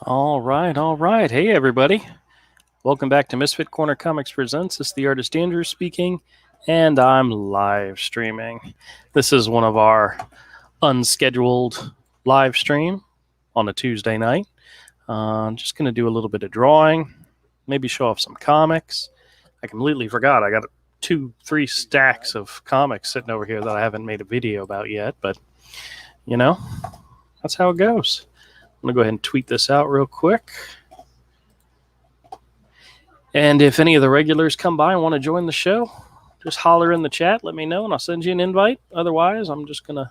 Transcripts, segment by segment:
All right. Hey, everybody. Welcome back to Misfit Corner Comics Presents. This is the artist Andrew speaking, and I'm live streaming. This is one of our unscheduled live stream on a Tuesday night. I'm just going to do a little bit of drawing, maybe show off some comics. I completely forgot. I got 3 stacks of comics sitting over here that I haven't made a video about yet, but, that's how it goes. I'm going to go ahead and tweet this out real quick. And if any of the regulars come by and want to join the show, just holler in the chat, let me know, and I'll send you an invite. Otherwise, I'm just gonna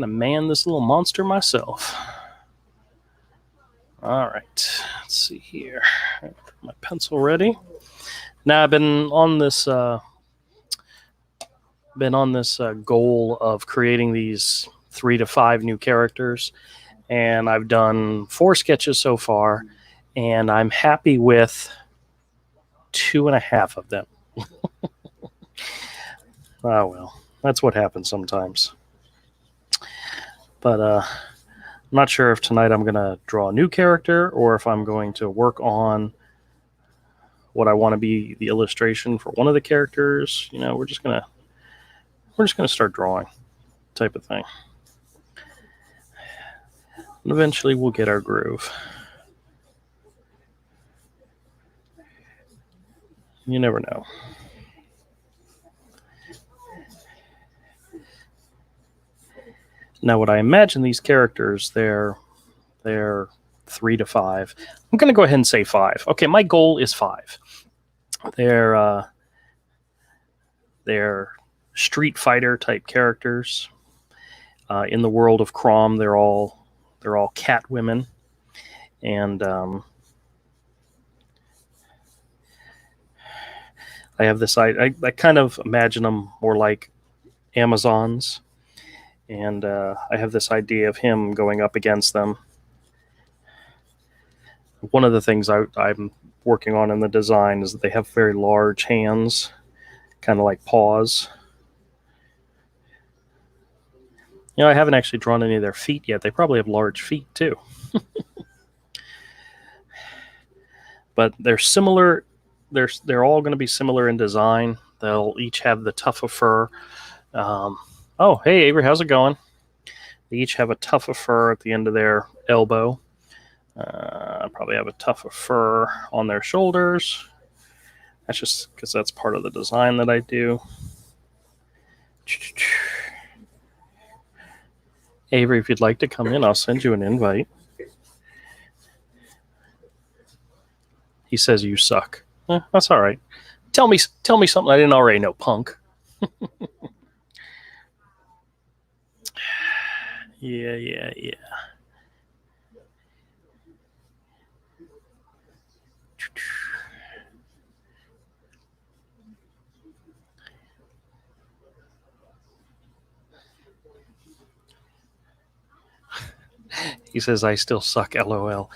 man this little monster myself. All right, let's see here. My pencil ready. Now I've been on this goal of creating these 3 to 5 new characters, and I've done 4 sketches so far, and I'm happy with 2.5 of them. Oh well, that's what happens sometimes. But I'm not sure if tonight I'm going to draw a new character or if I'm going to work on what I want to be the illustration for one of the characters. We're just gonna start drawing, type of thing. And eventually we'll get our groove. You never know. Now, what I imagine these characters, they're 3 to 5. I'm going to go ahead and say 5. Okay, my goal is 5. They're Street Fighter type characters. In the world of Crom, they're all cat women, and I have this. I kind of imagine them more like Amazons, and I have this idea of him going up against them. One of the things I'm working on in the design is that they have very large hands, kind of like paws. I haven't actually drawn any of their feet yet. They probably have large feet too. But they're similar. They're all going to be similar in design. They'll each have the tuft of fur. Oh, hey, Avery, how's it going? They each have a tuft of fur at the end of their elbow. Probably have a tuft of fur on their shoulders. That's just because that's part of the design that I do. Avery, if you'd like to come in, I'll send you an invite. He says you suck. That's all right. Tell me something I didn't already know, punk. Yeah. He says I still suck, LOL.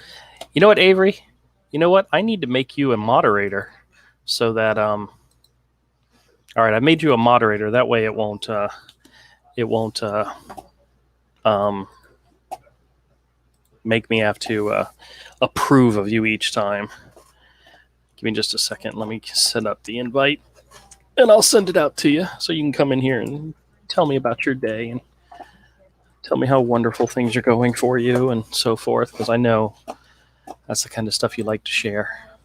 You know what, Avery? You know what? I need to make you a moderator so that all right, I made you a moderator. That way it won't make me have to approve of you each time. Give me just a second. Let me set up the invite, and I'll send it out to you so you can come in here and tell me about your day and tell me how wonderful things are going for you and so forth, because I know that's the kind of stuff you like to share.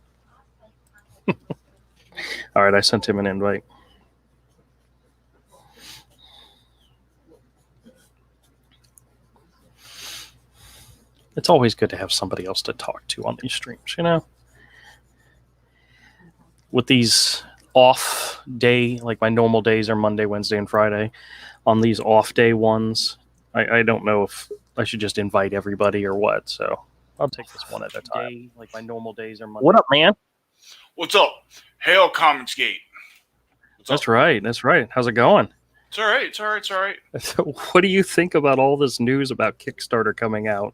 All right, I sent him an invite. It's always good to have somebody else to talk to on these streams, With these off day, like my normal days are Monday, Wednesday, and Friday. On these off day ones, I don't know if I should just invite everybody or what, so I'll take this one at a time. Like my normal days are Monday. What up, man? What's up? Hail Comicsgate. That's right. How's it going? It's all right. What do you think about all this news about Kickstarter coming out?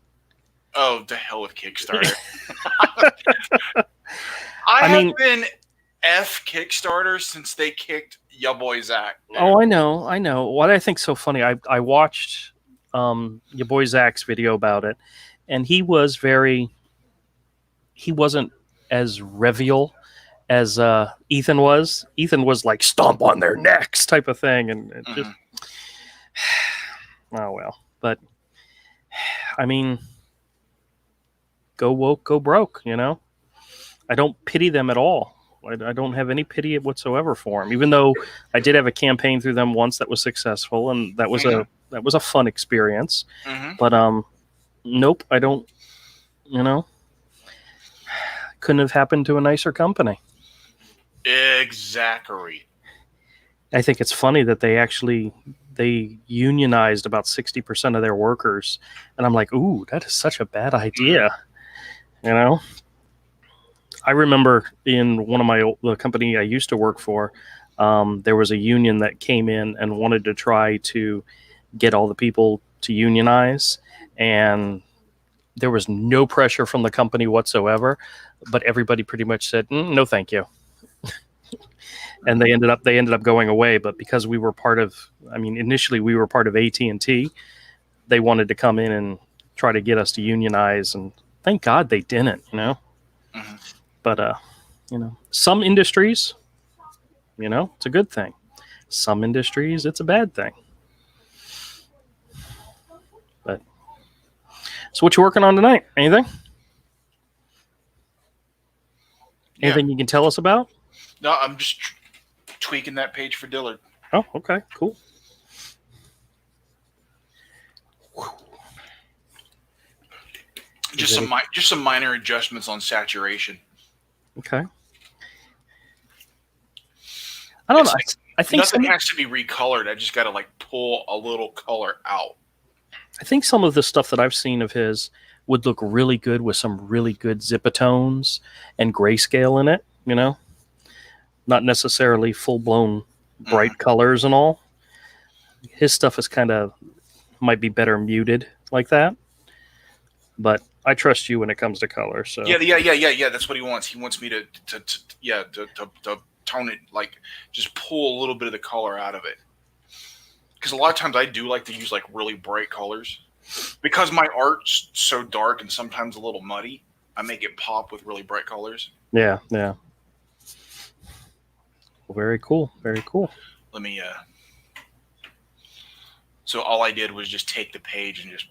Oh, the hell with Kickstarter. I have been F Kickstarter since they kicked ya boy Zach. Oh, I know. What I think's so funny, I watched your boy Zach's video about it, and he wasn't as revial as Ethan was. Ethan was like stomp on their necks type of thing, and it just oh well. But I mean, go woke, go broke. I don't pity them at all. I don't have any pity whatsoever for them, even though I did have a campaign through them once that was successful, and that was a fun experience. But nope, I don't. Couldn't have happened to a nicer company. Exactly. I think it's funny that they unionized about 60% of their workers, and I'm like, ooh, that is such a bad idea. I remember in the company I used to work for, there was a union that came in and wanted to try to get all the people to unionize, and there was no pressure from the company whatsoever, but everybody pretty much said, no, thank you. And they ended up going away. But because we were initially we were part of AT&T, they wanted to come in and try to get us to unionize, and thank God they didn't, But, some industries, it's a good thing. Some industries, it's a bad thing. But, so what you working on tonight? Anything? Anything you can tell us about? No, I'm just tweaking that page for Dillard. Oh, okay, cool. Just some minor adjustments on saturation. Okay. I don't know. I think nothing has to be recolored. I just got to pull a little color out. I think some of the stuff that I've seen of his would look really good with some really good zipatones and grayscale in it. Not necessarily full blown bright colors and all. His stuff is might be better muted like that. But I trust you when it comes to color. So yeah. That's what he wants. He wants me to tone it, just pull a little bit of the color out of it. Because a lot of times I do like to use really bright colors. Because my art's so dark and sometimes a little muddy, I make it pop with really bright colors. Yeah. Well, very cool. Very cool. Let me. So all I did was just take the page and just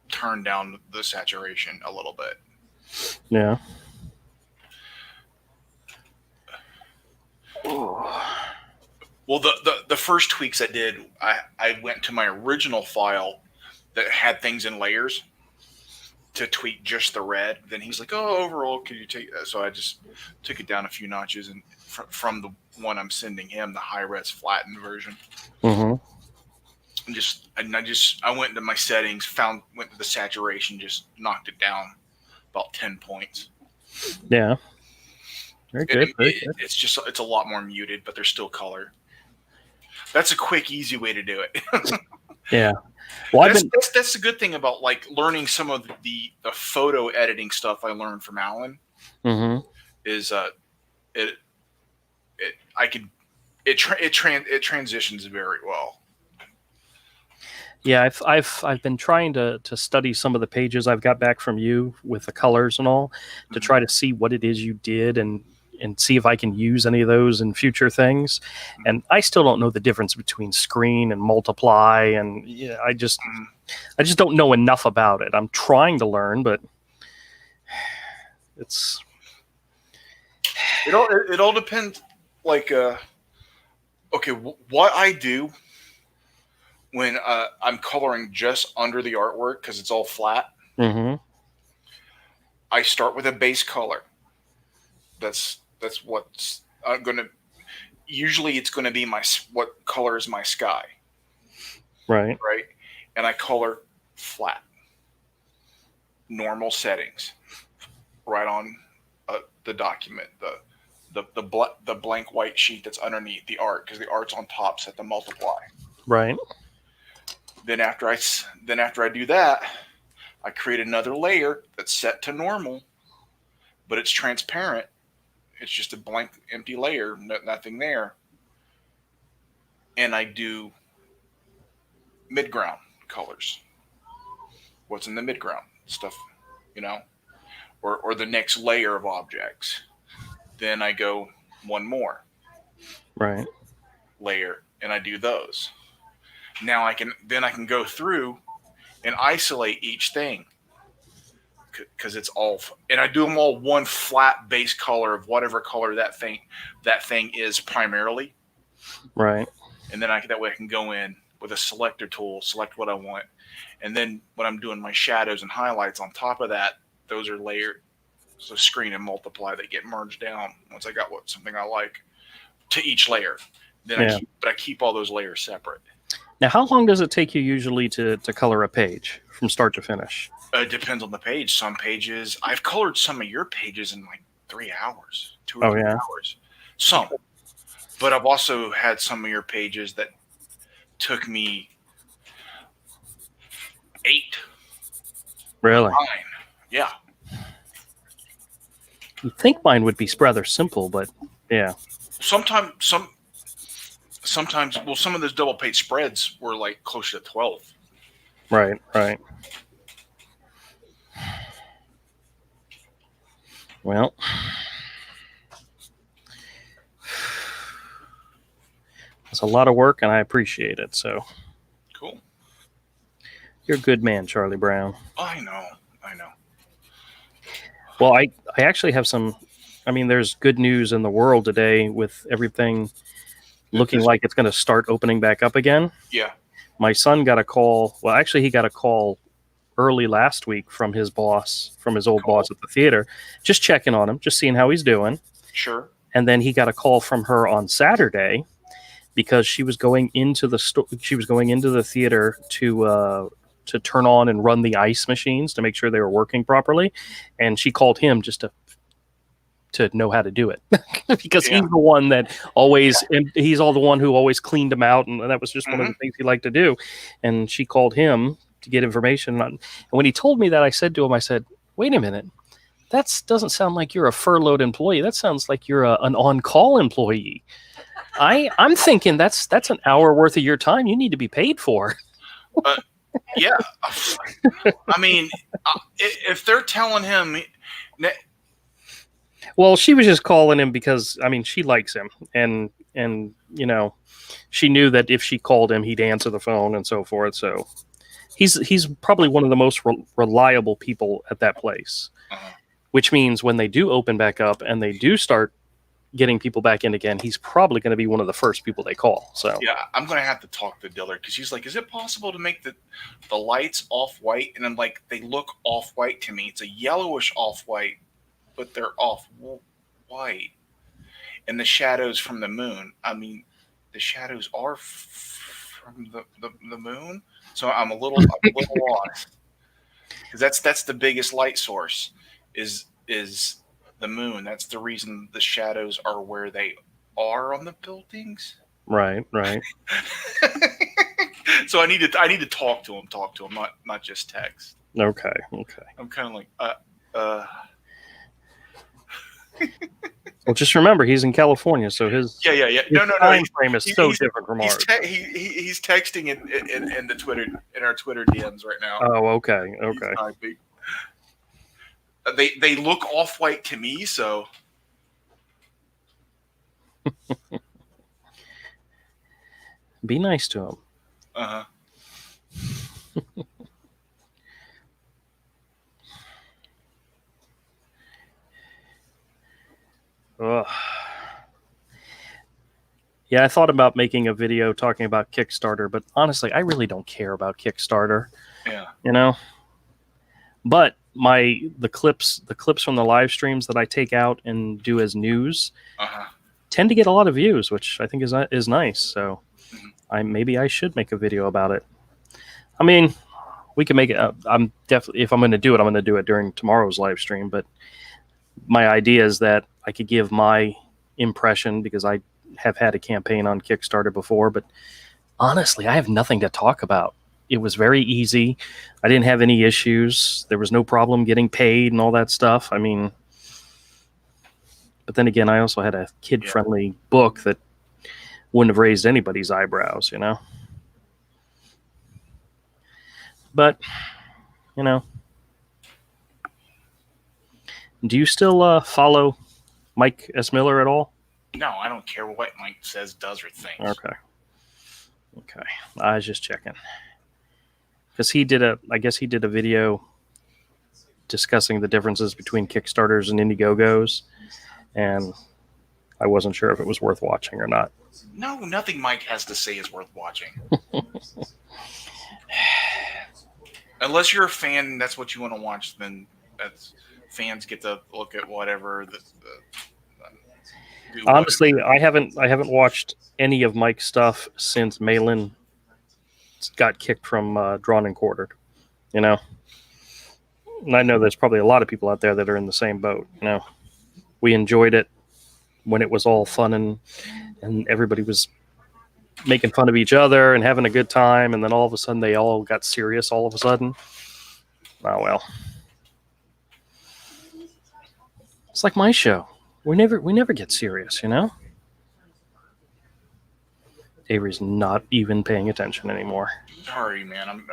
turn down the saturation a little bit. Yeah. Well, the first tweaks I did, I went to my original file that had things in layers to tweak just the red. Then he's like, "Oh, overall, could you take that?" So I just took it down a few notches, and from the one I'm sending him, the high res flattened version. Mm-hmm. And I went into my settings, went to the saturation, just knocked it down about 10 points. Yeah. Very good. It's a lot more muted, but there's still color. That's a quick, easy way to do it. Yeah. Well, that's the good thing about learning some of the photo editing stuff I learned from Alan. Mm-hmm. Is it transitions very well. Yeah, I've been trying to study some of the pages I've got back from you with the colors and all to try to see what it is you did and see if I can use any of those in future things. And I still don't know the difference between screen and multiply, and I just don't know enough about it. I'm trying to learn, but it all depends. Okay, what I do when I'm coloring just under the artwork because it's all flat. Mm-hmm. I start with a base color. That's what's gonna. Usually, it's going to be what color is my sky. Right. And I color flat, normal settings, right on the document. The blank white sheet that's underneath the art, because the art's on top, set to multiply. Right. Then after I do that, I create another layer that's set to normal, but it's transparent. It's just a blank, empty layer, nothing there. And I do mid-ground colors. what's in the midground stuff, you know, or the next layer of objects. Then I go one more Right. layer and I do those. Now I can go through and isolate each thing because it's all, and I do them all one flat base color of whatever color that thing is primarily. Right. And then that way I can go in with a selector tool, select what I want, and then when I'm doing my shadows and highlights on top of that, those are layered. So screen and multiply, they get merged down once I got something I like to each layer. Then I keep all those layers separate. Now, how long does it take you usually to color a page from start to finish? It depends on the page. Some pages, I've colored some of your pages in like 3 hours, 2 or 3 hours. Some. But I've also had some of your pages that took me 8. Really? 9. Yeah. You'd think mine would be rather simple, but yeah. Sometimes, well, some of those double page spreads were like closer to 12. Right. Well, it's a lot of work, and I appreciate it. So, cool. You're a good man, Charlie Brown. I know. Well, I actually have some. I mean, there's good news in the world today with everything looking like it's going to start opening back up again. Yeah. My son got a call. Well, actually, he got a call early last week from his boss, from his old boss at the theater, just checking on him, just seeing how he's doing. Sure. And then he got a call from her on Saturday because she was going into the theater to turn on and run the ice machines to make sure they were working properly, and she called him just to know how to do it because he's the one that he's the one who always cleaned them out, and that was just one of the things he liked to do. And she called him to get information. And when he told me that, I said to him, wait a minute, that doesn't sound like you're a furloughed employee. That sounds like you're an on-call employee. I'm thinking that's an hour worth of your time you need to be paid for. Yeah. I mean, if they're telling him... Well, she was just calling him because, I mean, she likes him. And you know, she knew that if she called him, he'd answer the phone and so forth. So he's probably one of the most reliable people at that place, which means when they do open back up and they do start getting people back in again, he's probably going to be one of the first people they call. So yeah, I'm going to have to talk to Dillard because he's like, is it possible to make the lights off-white? And I'm like, they look off-white to me. It's a yellowish off-white, but they're off-white. And the shadows from the moon, I mean, the shadows are from the moon. So I'm a little lost because that's the biggest light source is the moon. That's the reason the shadows are where they are on the buildings. Right. So I need to talk to him, not just text. Okay. I'm kind of like, Well, just remember, he's in California, so his No. Time frame is so different from ours. He's texting in the Twitter, in our Twitter DMs right now. Oh, okay. They look off-white to me, so be nice to him. Ugh. Yeah, I thought about making a video talking about Kickstarter, but honestly, I really don't care about Kickstarter. Yeah. You know? But the clips from the live streams that I take out and do as news tend to get a lot of views, which I think is nice. So maybe I should make a video about it. I mean, we can make it. I'm definitely, if I'm going to do it, I'm going to do it during tomorrow's live stream. But my idea is that I could give my impression because I have had a campaign on Kickstarter before. But honestly, I have nothing to talk about. It was very easy. I didn't have any issues. There was no problem getting paid and all that stuff. I mean, but then again, I also had a kid-friendly book that wouldn't have raised anybody's eyebrows, you know? But you know. Do you still follow Mike S. Miller at all? No, I don't care what Mike says, does, or thinks. Okay. I was just checking. Because I guess he did a video discussing the differences between Kickstarters and Indiegogos, and I wasn't sure if it was worth watching or not. No, nothing Mike has to say is worth watching. Unless you're a fan and that's what you want to watch, then fans get to look at whatever. Honestly, I haven't watched any of Mike's stuff since Malin got kicked from Drawn and Quartered. You know, and I know there's probably a lot of people out there that are in the same boat. You know, we enjoyed it when it was all fun and everybody was making fun of each other and having a good time, and then all of a sudden they all got serious all of a sudden. Oh well. It's like my show. We never get serious, you know? Avery's not even paying attention anymore. Sorry, man. I'm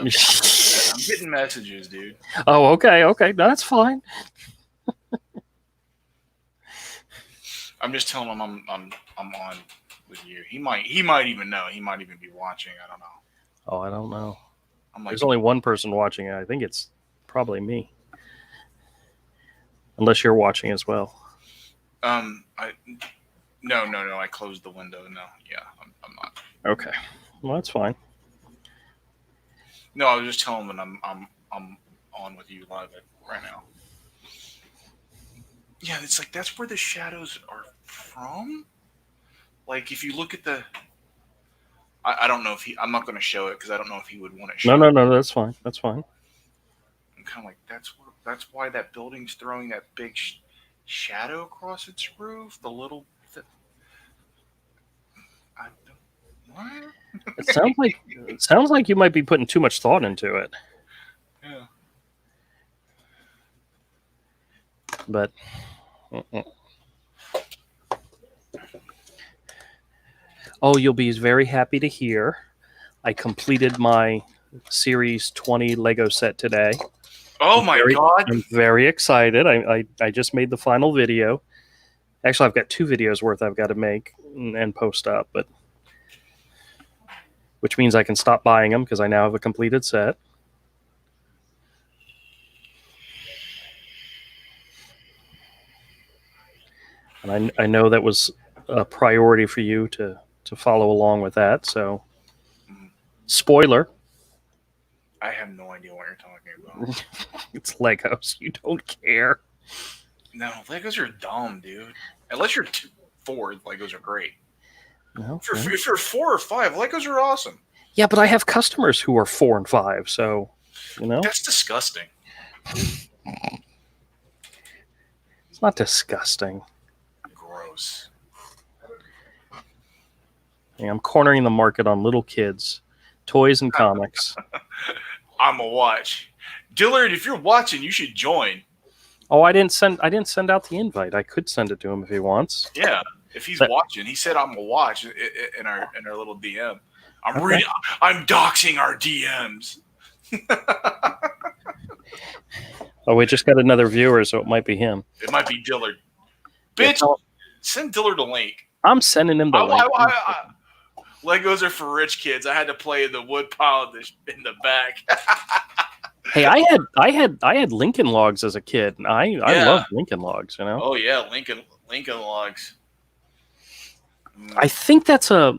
getting messages, dude. Oh, okay. No, that's fine. I'm just telling him I'm on with you. He might even know. He might even be watching. I don't know. Oh, I don't know. I'm like, there's only one person watching it. I think it's probably me. Unless you're watching as well. No. I closed the window. No, yeah, I'm not. Okay, well that's fine. No, I was just telling them I'm on with you live right now. Yeah, it's like that's where the shadows are from. Like if you look at the, I don't know if I'm not going to show it because I don't know if he would want to show. No, that's fine. That's fine. I'm kind of like that's why that building's throwing that big shadow across its roof. The little. What? It sounds like you might be putting too much thought into it. Yeah. But. Oh, you'll be very happy to hear I completed my Series 20 Lego set today. Oh my God. I'm very excited. I just made the final video. Actually, I've got 2 videos worth I've got to make and post up, but which means I can stop buying them because I now have a completed set. And I know that was a priority for you to follow along with that. So, spoiler. I have no idea what you're talking about. It's Legos. You don't care. No, Legos are dumb, dude. Unless you're 4, Legos are great. No, if you're 4 or 5, Legos are awesome. Yeah, but I have customers who are 4 and 5, so you know that's disgusting. It's not disgusting. Gross. I'm cornering the market on little kids, toys and comics. I'm a watch. Dillard, if you're watching, you should join. Oh, I didn't send out the invite. I could send it to him if he wants. Yeah, if he's watching, he said I'm a watch in our little DM. I'm doxing our DMs. Oh, we just got another viewer, so it might be him. It might be Dillard. Bitch, send Dillard a link. I'm sending him the link. Legos are for rich kids. I had to play in the wood pile in the back. Hey, I had Lincoln Logs as a kid. I love Lincoln Logs, you know. Oh yeah, Lincoln Logs. I think that's a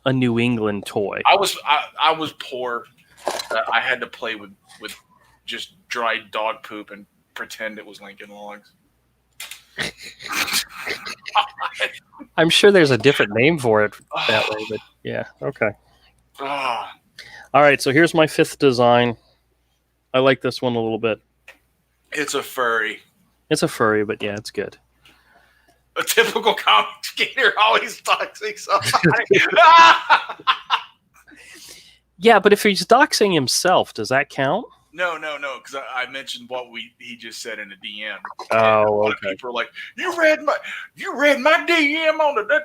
New England toy. I was poor. I had to play with just dried dog poop and pretend it was Lincoln Logs. I'm sure there's a different name for it that way, but yeah, okay. All right, so here's my 5th design. I like this one a little bit. It's a furry. It's a furry, but yeah, it's good. A typical comic skater always doxing somebody. Yeah, but if he's doxing himself, does that count? No, because I mentioned what he just said in a DM. Oh, okay. People are like, you read my DM on the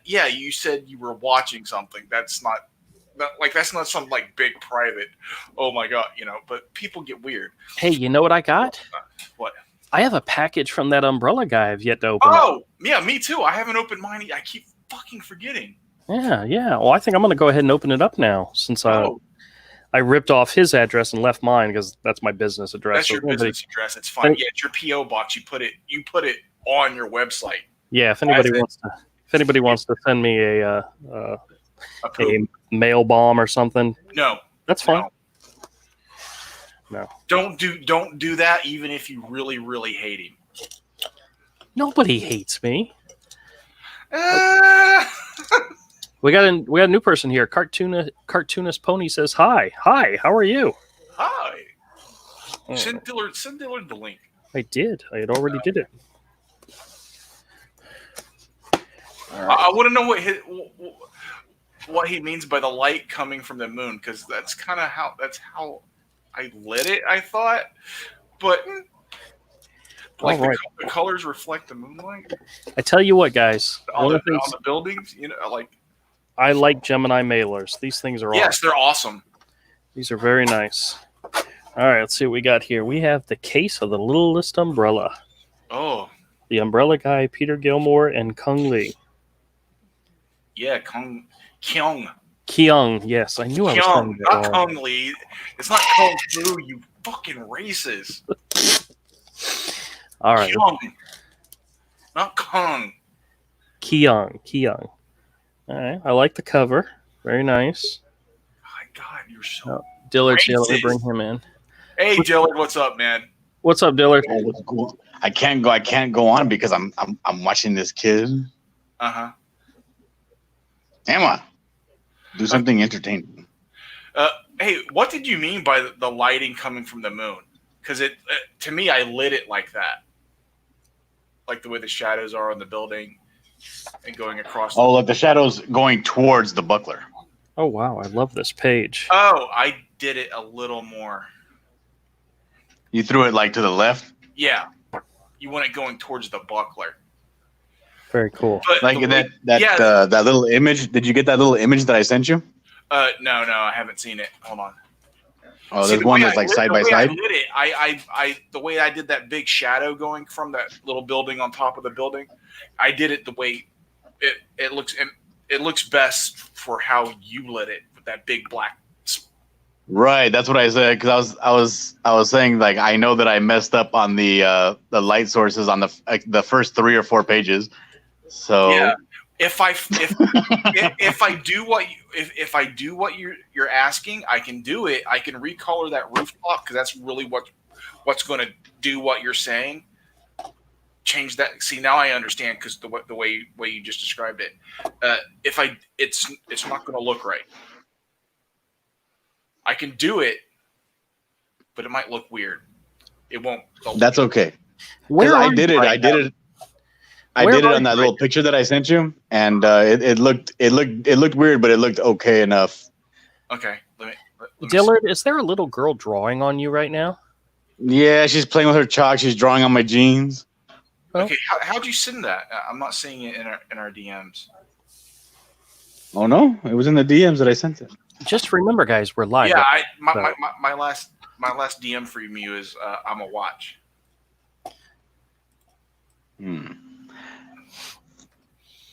yeah. You said you were watching something. That's not that's not some like big private. Oh my god, But people get weird. Hey, you know what I got? What? I have a package from that umbrella guy I've yet to open up. Oh, yeah, me too. I haven't opened mine. I keep fucking forgetting. Yeah. Well, I think I'm going to go ahead and open it up now since I ripped off his address and left mine because that's my business address. That's your business address. It's fine. Yeah, it's your PO box. You put it on your website. Yeah, if anybody wants to send me a mail bomb or something, no, that's fine. No. Don't do that. Even if you really, really hate him. Nobody hates me. We got a new person here. Cartoonist Pony says hi. Hi, how are you? Hi. Send Dillard the link. I did. I had already did it. Right. I want to know what he means by the light coming from the moon, because that's how I lit it. I thought, but like the colors reflect the moonlight. I tell you what, guys, on the buildings, I like Gemini mailers. These things are awesome. Yes, they're awesome. These are very nice. All right, let's see what we got here. We have the case of the littlest umbrella. Oh. The umbrella guy, Peter Gilmore and Kung Lee. Yeah, Kyung, yes. I knew I was saying that not Kung Lee. It's not Kung Fu, you fucking racist. All right. Kyung. Not Kung. Kyung. All right, I like the cover. Very nice. My God, you're so Dillard's here. Let me bring him in. Hey, Dillard, what's up, man? What's up, Dillard? Oh, what's cool? I can't go on because I'm watching this kid. Uh-huh. Emma, do something entertaining. Hey, what did you mean by the lighting coming from the moon? Because to me, I lit it like that, like the way the shadows are on the building and going across. Like the shadows going towards the buckler. Oh wow, I love this page. Oh, I did it a little more. You threw it like to the left. Yeah, you want it going towards the buckler. Very cool. But like that little image. Did you get that little image that I sent you? No, I haven't seen it. Hold on. Oh, there's one that's like side by side. I the way I did that big shadow going from that little building on top of the building, I did it the way it looks, and it looks best for how you lit it with that big black. Right, that's what I said, because I was saying, like, I know that I messed up on the light sources on the first 3 or 4 pages. So yeah, if I do what you're asking, I can do it. I can recolor that rooftop because that's really what's going to do what you're saying. Change that. See, now I understand because the way you just described it. It's not going to look right. I can do it, but it might look weird. It won't. That's okay. I did it on that little picture that I sent you, and it looked weird, but it looked okay enough. Okay. Let me Dillard, is there a little girl drawing on you right now? Yeah, she's playing with her chalk. She's drawing on my jeans. Okay, how'd you send that? I'm not seeing it in our DMs. Oh no, it was in the DMs that I sent it. Just remember, guys, we're live. Yeah, my last DM from you is I'm a watch. Well,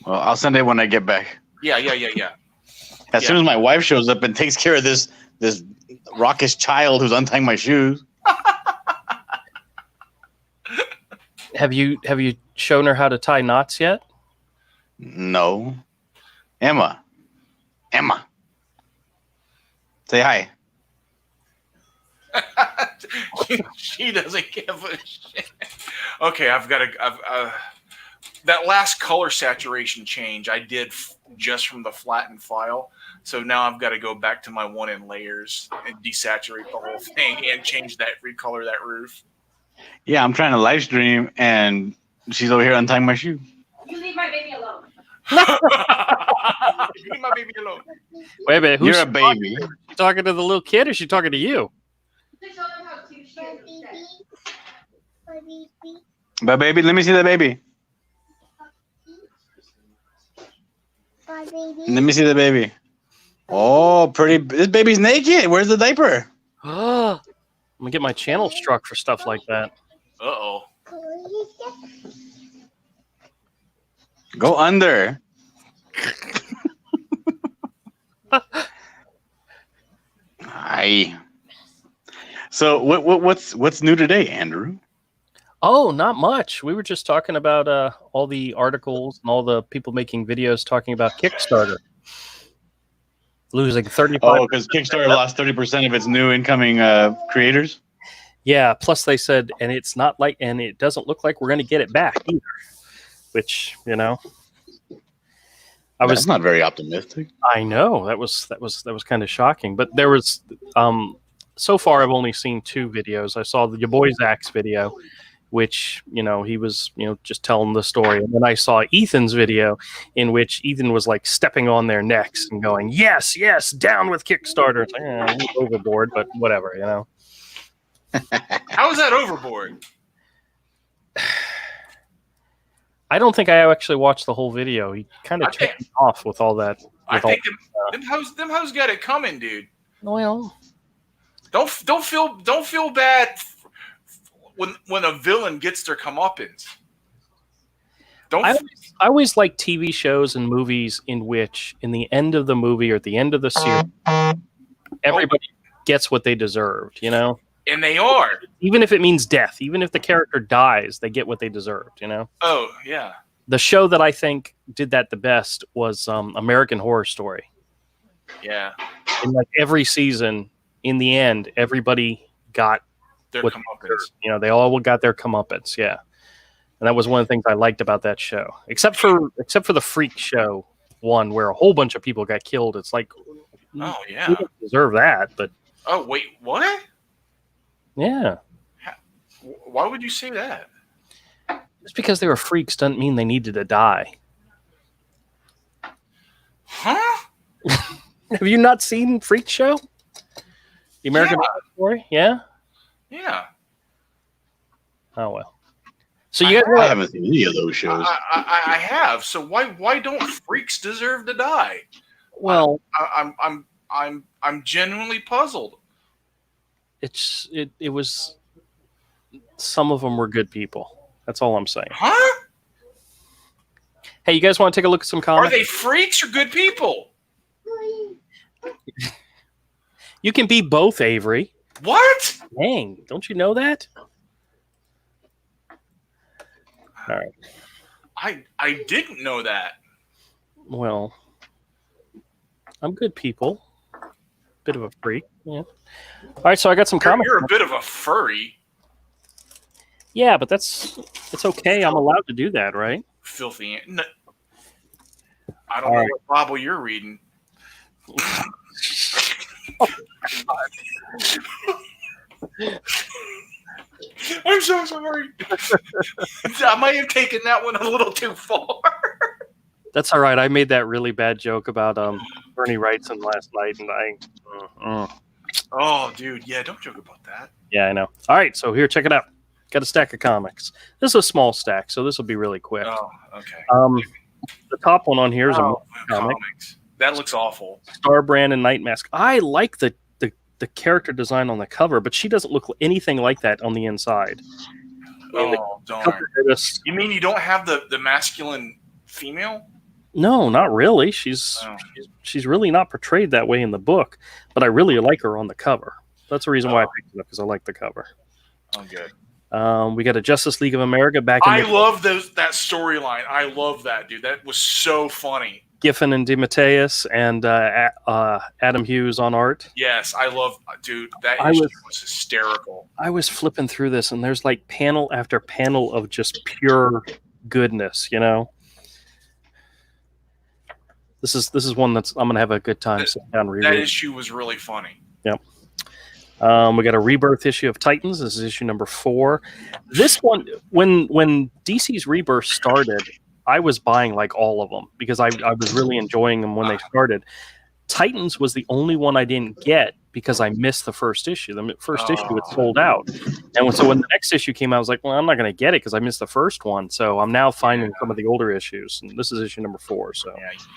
I'll send it when I get back. Yeah. As soon as my wife shows up and takes care of this raucous child who's untying my shoes. Have you shown her how to tie knots yet? No. Emma. Say hi. She doesn't give a shit. Okay, I've got that last color saturation change I did just from the flattened file. So now I've got to go back to my 1 in layers and desaturate the whole thing and change that, recolor that roof. Yeah, I'm trying to live stream and she's over here untying my shoe. You leave my baby alone. Leave my baby alone. Wait a minute. You're a baby. She talking to the little kid, or is she talking to you? But baby, let me see the baby. Let me see the baby. Oh, pretty! This baby's naked. Where's the diaper? I'm gonna get my channel struck for stuff like that. Uh-oh. Go under. Hi. So what's new today, Andrew? Oh, not much. We were just talking about all the articles and all the people making videos talking about Kickstarter losing 35%. Oh, because Kickstarter lost 30% of its new incoming creators. Yeah. Plus, they said, and it doesn't look like we're going to get it back either. Which That's not very optimistic. I know that was kind of shocking. But there was so far I've only seen 2 videos. I saw your boy Zach's video, which, he was, just telling the story. And then I saw Ethan's video in which Ethan was like stepping on their necks and going, yes, down with Kickstarter. It's like, overboard, but whatever, How is that overboard? I don't think I actually watched the whole video. He kind of took me off with all that. I think them hoes got it coming, dude. Well, don't feel bad when a villain gets their comeuppance. I always like TV shows and movies in which, in the end of the movie or at the end of the series, everybody gets what they deserved, And they are. Even if it means death, even if the character dies, they get what they deserved, Oh, yeah. The show that I think did that the best was American Horror Story. Yeah. In like every season, in the end, everybody got Their what comeuppance. they all got their comeuppance, yeah. And that was one of the things I liked about that show. Except for the Freak Show one where a whole bunch of people got killed. It's like, oh, yeah. You don't deserve that, but... Oh, wait, what? Yeah. Why would you say that? Just because they were freaks doesn't mean they needed to die. Huh? Have you not seen Freak Show? The American Horror Story? Yeah? Yeah. Oh, well. So you guys I haven't seen any of those shows. I have. So why don't freaks deserve to die? Well, I'm genuinely puzzled. It was, some of them were good people. That's all I'm saying. Huh? Hey, you guys want to take a look at some comics? Are they freaks or good people? You can be both, Avery. What? Dang, don't you know that? All right. I didn't know that. Well, I'm good people. Bit of a freak. Yeah. All right, so I got some comics. You're a bit of a furry. Yeah, but it's okay. I'm allowed to do that, right? Filthy. No, I don't know what Bible you're reading. I'm so sorry. I might have taken that one a little too far. That's all right. I made that really bad joke about Bernie Wrightson last night, and Oh, dude, yeah, don't joke about that. Yeah, I know. All right, so here, check it out. Got a stack of comics. This is a small stack, so this will be really quick. Oh, okay. The top one on here is a comic. Comics. That looks awful. Starbrand and Night Mask. I like the character design on the cover, but she doesn't look anything like that on the inside. Oh, darn. You mean you don't have the masculine female? No, not really. She's really not portrayed that way in the book, but I really like her on the cover. That's the reason why I picked it up, because I like the cover. Oh, good. We got a Justice League of America back in I love that storyline. I love that, dude. That was so funny. Giffen and DeMatteis and Adam Hughes on art. Yes, I love, dude. That issue was hysterical. I was flipping through this, and there's like panel after panel of just pure goodness. This is one that's I'm gonna have a good time sitting down reading. That issue was really funny. Yep. We got a Rebirth issue of Titans. This is issue number 4. This one, when DC's Rebirth started, I was buying like all of them because I was really enjoying them when they started. Titans was the only one I didn't get because I missed the first issue. The first issue was sold out, and so when the next issue came out, I was like, well, I'm not going to get it because I missed the first one. So I'm now finding some of the older issues, and this is issue number 4. So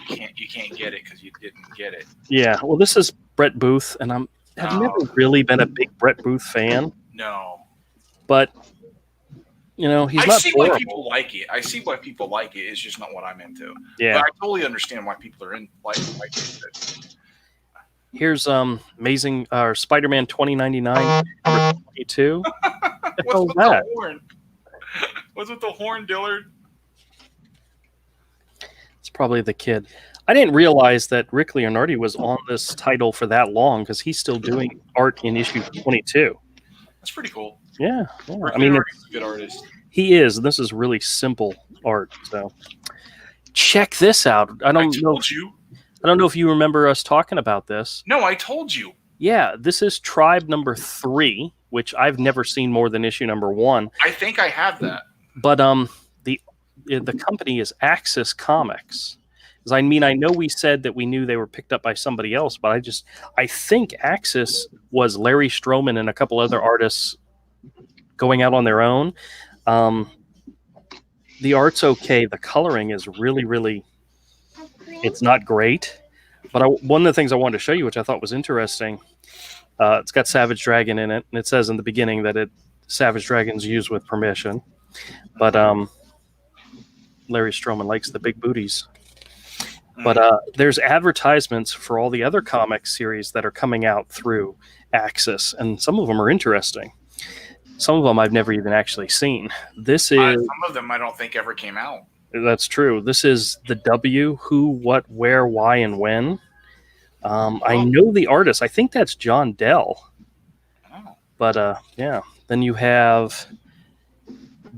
you can't get it because you didn't get it. Yeah, well, this is Brett Booth, and I've never really been a big Brett Booth fan. No, but he's not. I see why people like it. I see why people like it. It's just not what I'm into. Yeah, but I totally understand why people are in like it. Here's Amazing Spider-Man 2099 number 22. What's with the horn? What's with the horn, Dillard? It's probably the kid. I didn't realize that Rick Leonardi was on this title for that long because he's still doing art in issue 22. That's pretty cool. Yeah. I mean, he's a good artist. He is. This is really simple art. So check this out. I don't know if you remember us talking about this. No, I told you. Yeah, this is Tribe number 3, which I've never seen more than issue number 1. I think I have that. But the company is Axis Comics. I mean, I know we said that we knew they were picked up by somebody else, but I think Axis was Larry Stroman and a couple other artists going out on their own. The art's okay. The coloring is really, really, it's not great. But one of the things I wanted to show you, which I thought was interesting, it's got Savage Dragon in it, and it says in the beginning that Savage Dragon's used with permission. But Larry Stroman likes the big booties. But there's advertisements for all the other comic series that are coming out through Axis, and some of them are interesting. Some of them I've never even actually seen. Some of them I don't think ever came out. That's true. This is the W, Who, What, Where, Why, and When. I know the artist. I think that's John Dell. Oh. But yeah. Then you have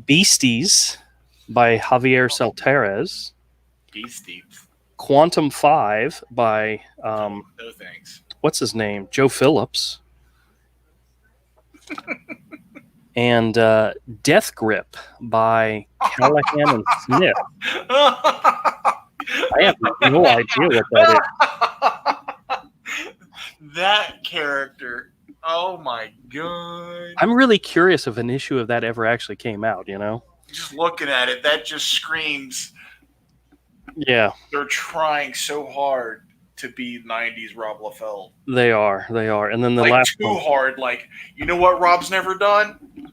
Beasties by Javier Saltares. Beasties. Quantum 5 by no thanks. What's his name? Joe Phillips. And Death Grip by Callahan and Smith. I have no idea what that is. That character. Oh my god. I'm really curious if an issue of that ever actually came out, Just looking at it, that just screams. Yeah. They're trying so hard to be 90s Rob Liefeld. They are. And then the last too one. Hard. Like, you know what Rob's never done?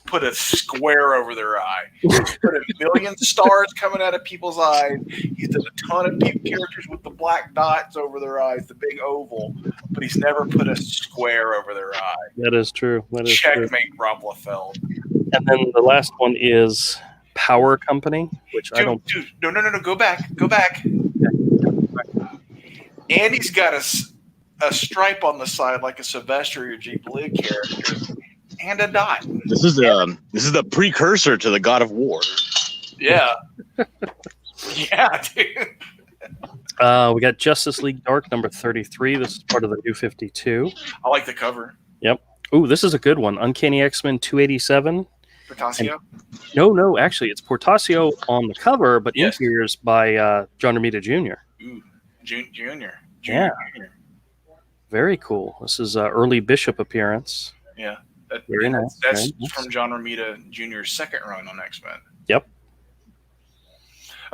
Put a square over their eye. He's put a million stars coming out of people's eyes. He's done a ton of characters with the black dots over their eyes, the big oval, but he's never put a square over their eye. That is true. Checkmate, Rob Liefeld. And then the last one is Power Company, which I don't. Dude, no. Go back. And he's got a stripe on the side like a Sylvester or Jake Blig character, and a dot. This is the precursor to the God of War. Yeah. Yeah, dude. We got Justice League Dark number 33. This is part of the New 52. I like the cover. Yep. Ooh, this is a good one. Uncanny X-Men 287. Portasio? No, actually, it's Portasio on the cover, but interiors by John Romita Jr. Ooh, Junior. Yeah. Very cool. This is early Bishop appearance. Yeah. Very nice. That's from John Romita Jr.'s second run on X-Men. Yep.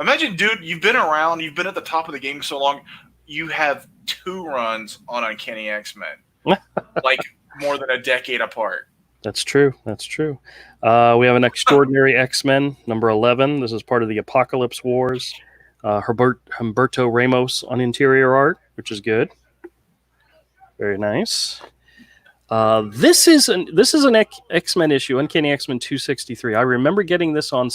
Imagine, dude, you've been around, you've been at the top of the game so long, you have 2 runs on Uncanny X-Men. Like, more than a decade apart. That's true. We have an Extraordinary X-Men, number 11. This is part of the Apocalypse Wars. Humberto Ramos on interior art, which is good. Very nice. This is an X-Men issue, Uncanny X-Men 263. I remember getting this on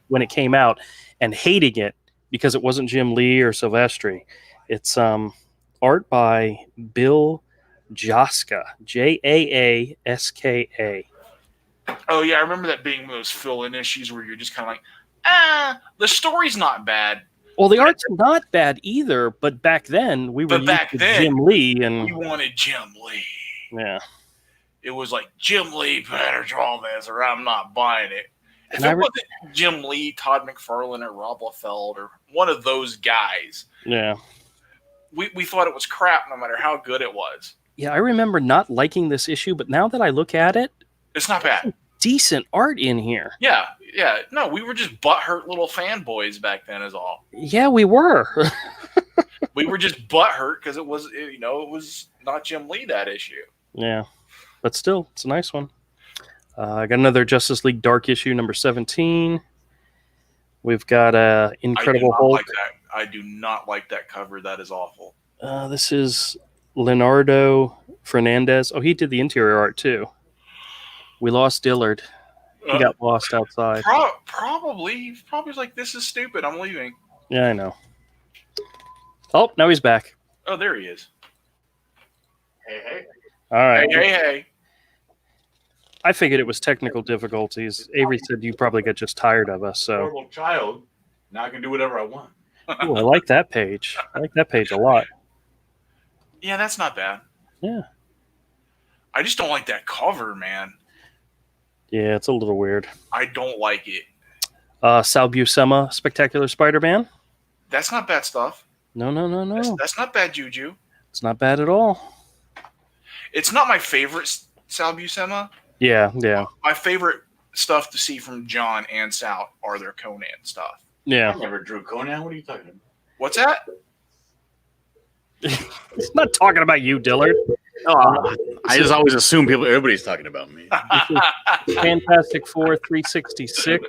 when it came out and hating it because it wasn't Jim Lee or Silvestri. It's art by Bill Jaska, Jaaska. Oh yeah, I remember that being those fill-in issues where you're just kind of like, the story's not bad. Well, the art's not bad either, but back then we were used to Jim Lee, and we wanted Jim Lee. Yeah, it was like Jim Lee better draw this, or I'm not buying it. If it wasn't Jim Lee, Todd McFarlane, or Rob Liefeld, or one of those guys, yeah, we thought it was crap, no matter how good it was. Yeah, I remember not liking this issue, but now that I look at it, It's not bad. decent art in here. Yeah. No, we were just butthurt little fanboys back then, is all. Yeah, we were. We were just butthurt because it was not Jim Lee that issue. Yeah, but still, it's a nice one. I got another Justice League Dark issue, number 17. We've got Incredible Hulk. I do not like that cover. That is awful. This is Leonardo Fernandez. Oh, he did the interior art too. We lost Dillard. He got lost outside. Probably like, this is stupid. I'm leaving. Yeah, I know. Oh, now he's back. Oh, there he is. Hey. All right. Hey. I figured it was technical difficulties. Avery said you probably got just tired of us. So, Horrible child. Now I can do whatever I want. ooh, I like that page. I like that page a lot. Yeah, that's not bad. Yeah. I just don't like that cover, man. Yeah, it's a little weird. I don't like it. Sal Buscema, Spectacular Spider-Man. That's not bad stuff. No. That's not bad juju. It's not bad at all. It's not my favorite Sal Buscema. Yeah. My favorite stuff to see from John and Sal are their Conan stuff. Yeah. I never drew Conan. What are you talking about? What's that? It's not talking about you, Dillard. I just always assume everybody's talking about me. Fantastic Four 366.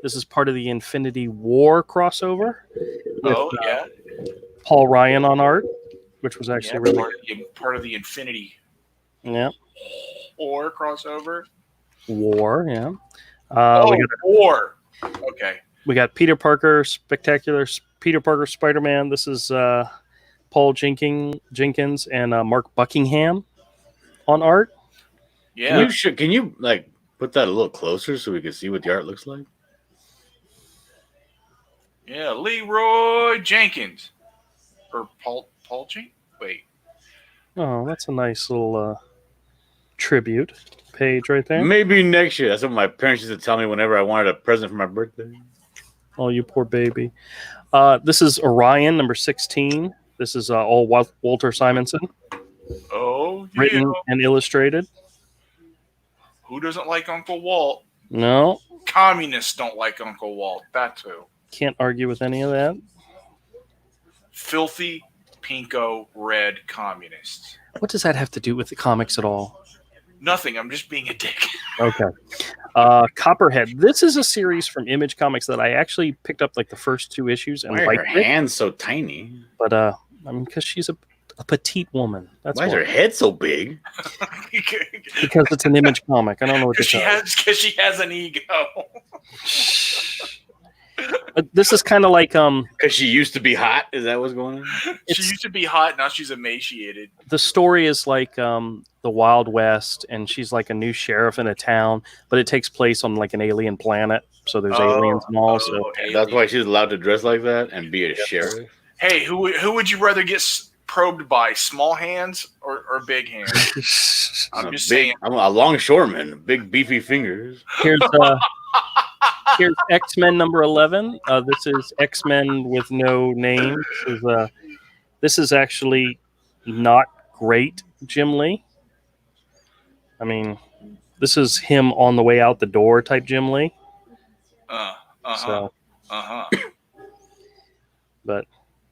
This is part of the Infinity War crossover. With, Yeah. Paul Ryan on art, which was actually really part of the Infinity War crossover. War. Yeah. War. Okay. We got Peter Parker, Peter Parker Spider-Man. This is Paul Jenkins and Mark Buckingham on art. Yeah. Can you like put that a little closer so we can see what the art looks like? Yeah, Leroy Jenkins. Or Paul Jenkins? Wait. Oh, that's a nice little tribute page right there. Maybe next year. That's what my parents used to tell me whenever I wanted a present for my birthday. Oh, you poor baby. This is Orion, number 16. This is all Walter Simonson. Oh, yeah. Written and illustrated. Who doesn't like Uncle Walt? No. Communists don't like Uncle Walt. That too. Can't argue with any of that. Filthy, pinko, red communists. What does that have to do with the comics at all? Nothing. I'm just being a dick. Okay. Copperhead. This is a series from Image Comics that I actually picked up like the first 2 issues and Why are liked her it. hands so tiny? But I mean, because she's a petite woman. That's why is her head so big? Because it's an Image comic. I don't know what to Because she has an ego. This is kind of like Because she used to be hot. Is that what's going on? She used to be hot. Now she's emaciated. The story is like the Wild West, and she's like a new sheriff in a town, but it takes place on like an alien planet. So there's aliens and all. So that's why she's allowed to dress like that and be a sheriff. Hey, who would you rather get probed by? Small hands or big hands? I'm just saying. I'm a longshoreman, big beefy fingers. Here's X-Men number 11. This is X-Men with no name. This is actually not great, Jim Lee. I mean, this is him on the way out the door type Jim Lee. But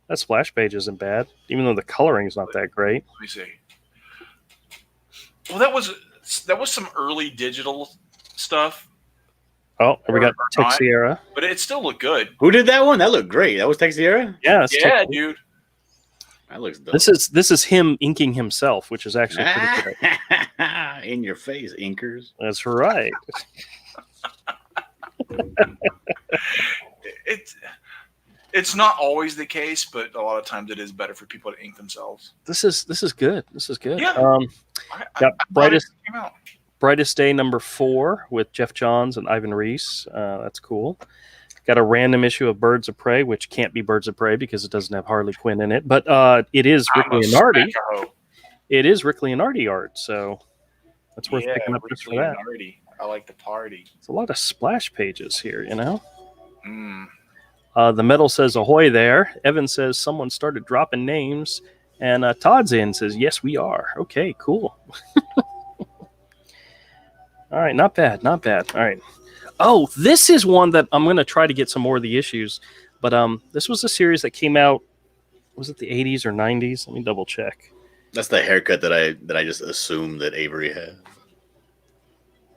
that splash page isn't bad, even though the coloring is not that great. Let me see. Well, that was some early digital stuff. Oh, we got Texiera. But it still looked good. Who did that one? That looked great. That was Texiera? Yeah, dude. That looks dope. This is him inking himself, which is actually pretty good. In your face, inkers. That's right. It's not always the case, but a lot of times it is better for people to ink themselves. This is good. This is good. Yeah. Got Brightest Day number 4 with Jeff Johns and Ivan Reis. That's cool. Got a random issue of Birds of Prey, which can't be Birds of Prey because it doesn't have Harley Quinn in it. But it is Rick Leonardi. It is Rick Leonardi art, so that's worth picking up just for that. I like the party. It's a lot of splash pages here, you know? The metal says ahoy there. Evan says someone started dropping names And Todd's in, says, yes, we are. Okay, cool. All right, not bad, not bad. All right. Oh, this is one that I'm going to try to get some more of the issues. But this was a series that came out, was it the 80s or 90s? Let me double check. That's the haircut that I just assumed that Avery had.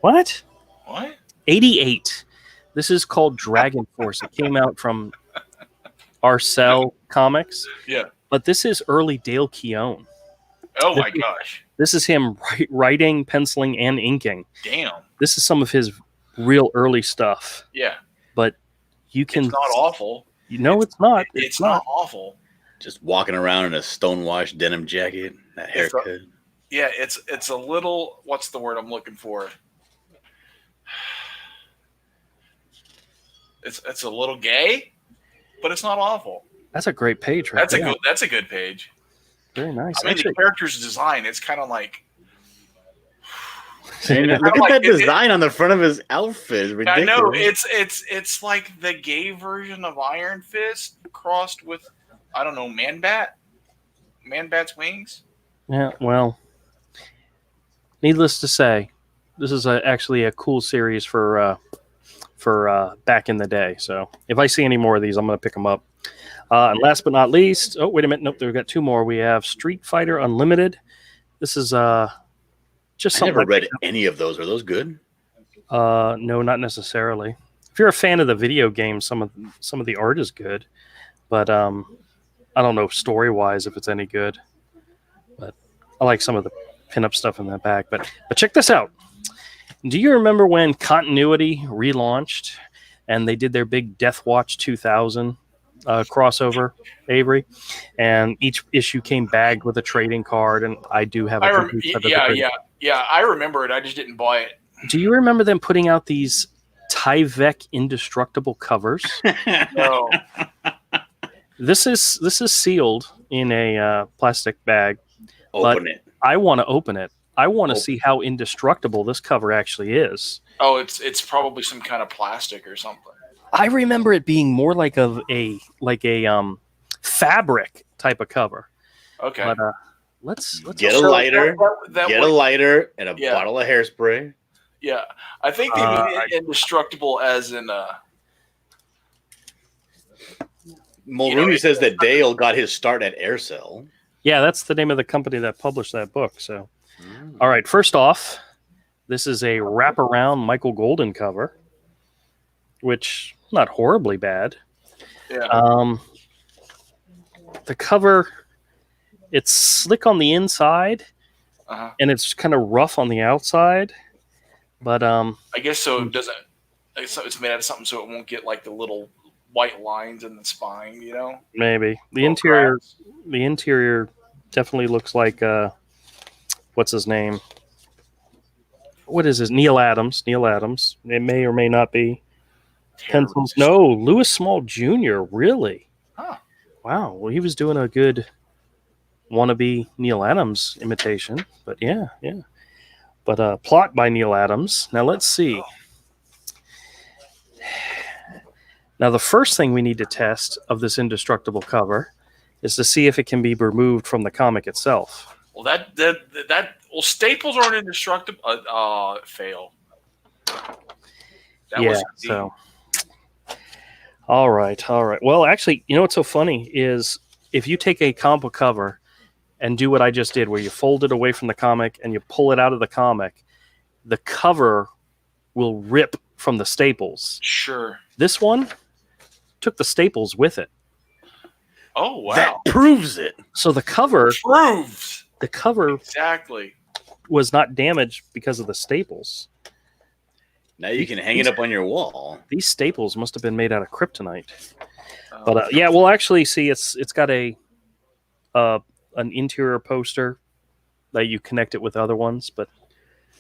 What? What? 88. This is called Dragonforce. It came out from Arcel Comics. Yeah. But this is early Dale Keown. Oh my gosh. This is him writing, penciling, and inking. Damn. This is some of his real early stuff. Yeah. But you can. It's not awful. No, it's not. It's not awful. Just walking around in a stonewashed denim jacket, that haircut. It's a little. What's the word I'm looking for? It's a little gay, but it's not awful. That's a great page, right? That's a good page. Very nice. I mean, the character's design. It's kind of like. Look at that design on the front of his outfit. It's ridiculous. I know it's like the gay version of Iron Fist crossed with, I don't know, Man-Bat. Man-Bat's wings. Yeah. Well, needless to say, this is actually a cool series for back in the day. So if I see any more of these, I'm going to pick them up. And last but not least, oh wait a minute, nope, we've got two more. We have Street Fighter Unlimited. This is just I something. never read any of those. Are those good? No, not necessarily. If you're a fan of the video game, some of the art is good, but I don't know story wise if it's any good. But I like some of the pinup stuff in the back. But check this out. Do you remember when Continuity relaunched and they did their big Death Watch 2000 crossover, Avery? And each issue came bagged with a trading card, and I do have a I remember it. I just didn't buy it. Do you remember them putting out these Tyvek indestructible covers? No. This is sealed in a plastic bag. Open it. I want to open it. I want to see how indestructible this cover actually is. Oh, it's probably some kind of plastic or something. I remember it being more like a fabric type of cover. Okay. But let's get a lighter. Get a lighter and a bottle of hairspray. Yeah, I think they mean indestructible as in. Mulrooney says that Dale got his start at Aircell. Yeah, that's the name of the company that published that book. So, all right. First off, this is a wraparound Michael Golden cover, which not horribly bad. Yeah. The cover, it's slick on the inside, and it's kind of rough on the outside. But I guess so. It doesn't. It's made out of something so it won't get like the little white lines in the spine. You know. Maybe the interior. Cracks. The interior definitely looks like what's his name? What is his Neil Adams? Neil Adams. It may or may not be. Pencils. No, Louis Small Jr. Really? Huh. Wow. Well, he was doing a good wannabe Neil Adams imitation. But yeah. But plot by Neil Adams. Now let's see. Now the first thing we need to test of this indestructible cover is to see if it can be removed from the comic itself. Well, well, staples aren't indestructible. Fail. So. All right. Well, actually, you know what's so funny is if you take a comic book cover and do what I just did, where you fold it away from the comic and you pull it out of the comic, the cover will rip from the staples. Sure. This one took the staples with it. Oh, wow. That proves it. So the cover proves the cover exactly was not damaged because of the staples. Now you can hang it up on your wall. These staples must have been made out of kryptonite. But yeah, we'll actually see it's got an interior poster that you connect it with other ones. But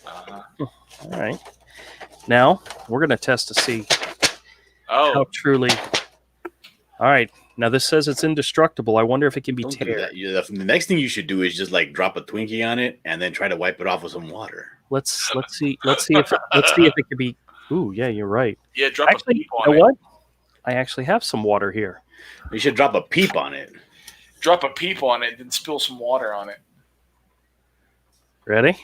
all right, now we're gonna test to see how truly. All right, now this says it's indestructible. I wonder if it can be teared. The next thing you should do is just like drop a Twinkie on it and then try to wipe it off with some water. Let's see if it could be. Ooh, yeah, you're right. Yeah, drop a peep on it. You know what? I actually have some water here. You should drop a peep on it. Drop a peep on it, then spill some water on it. Ready?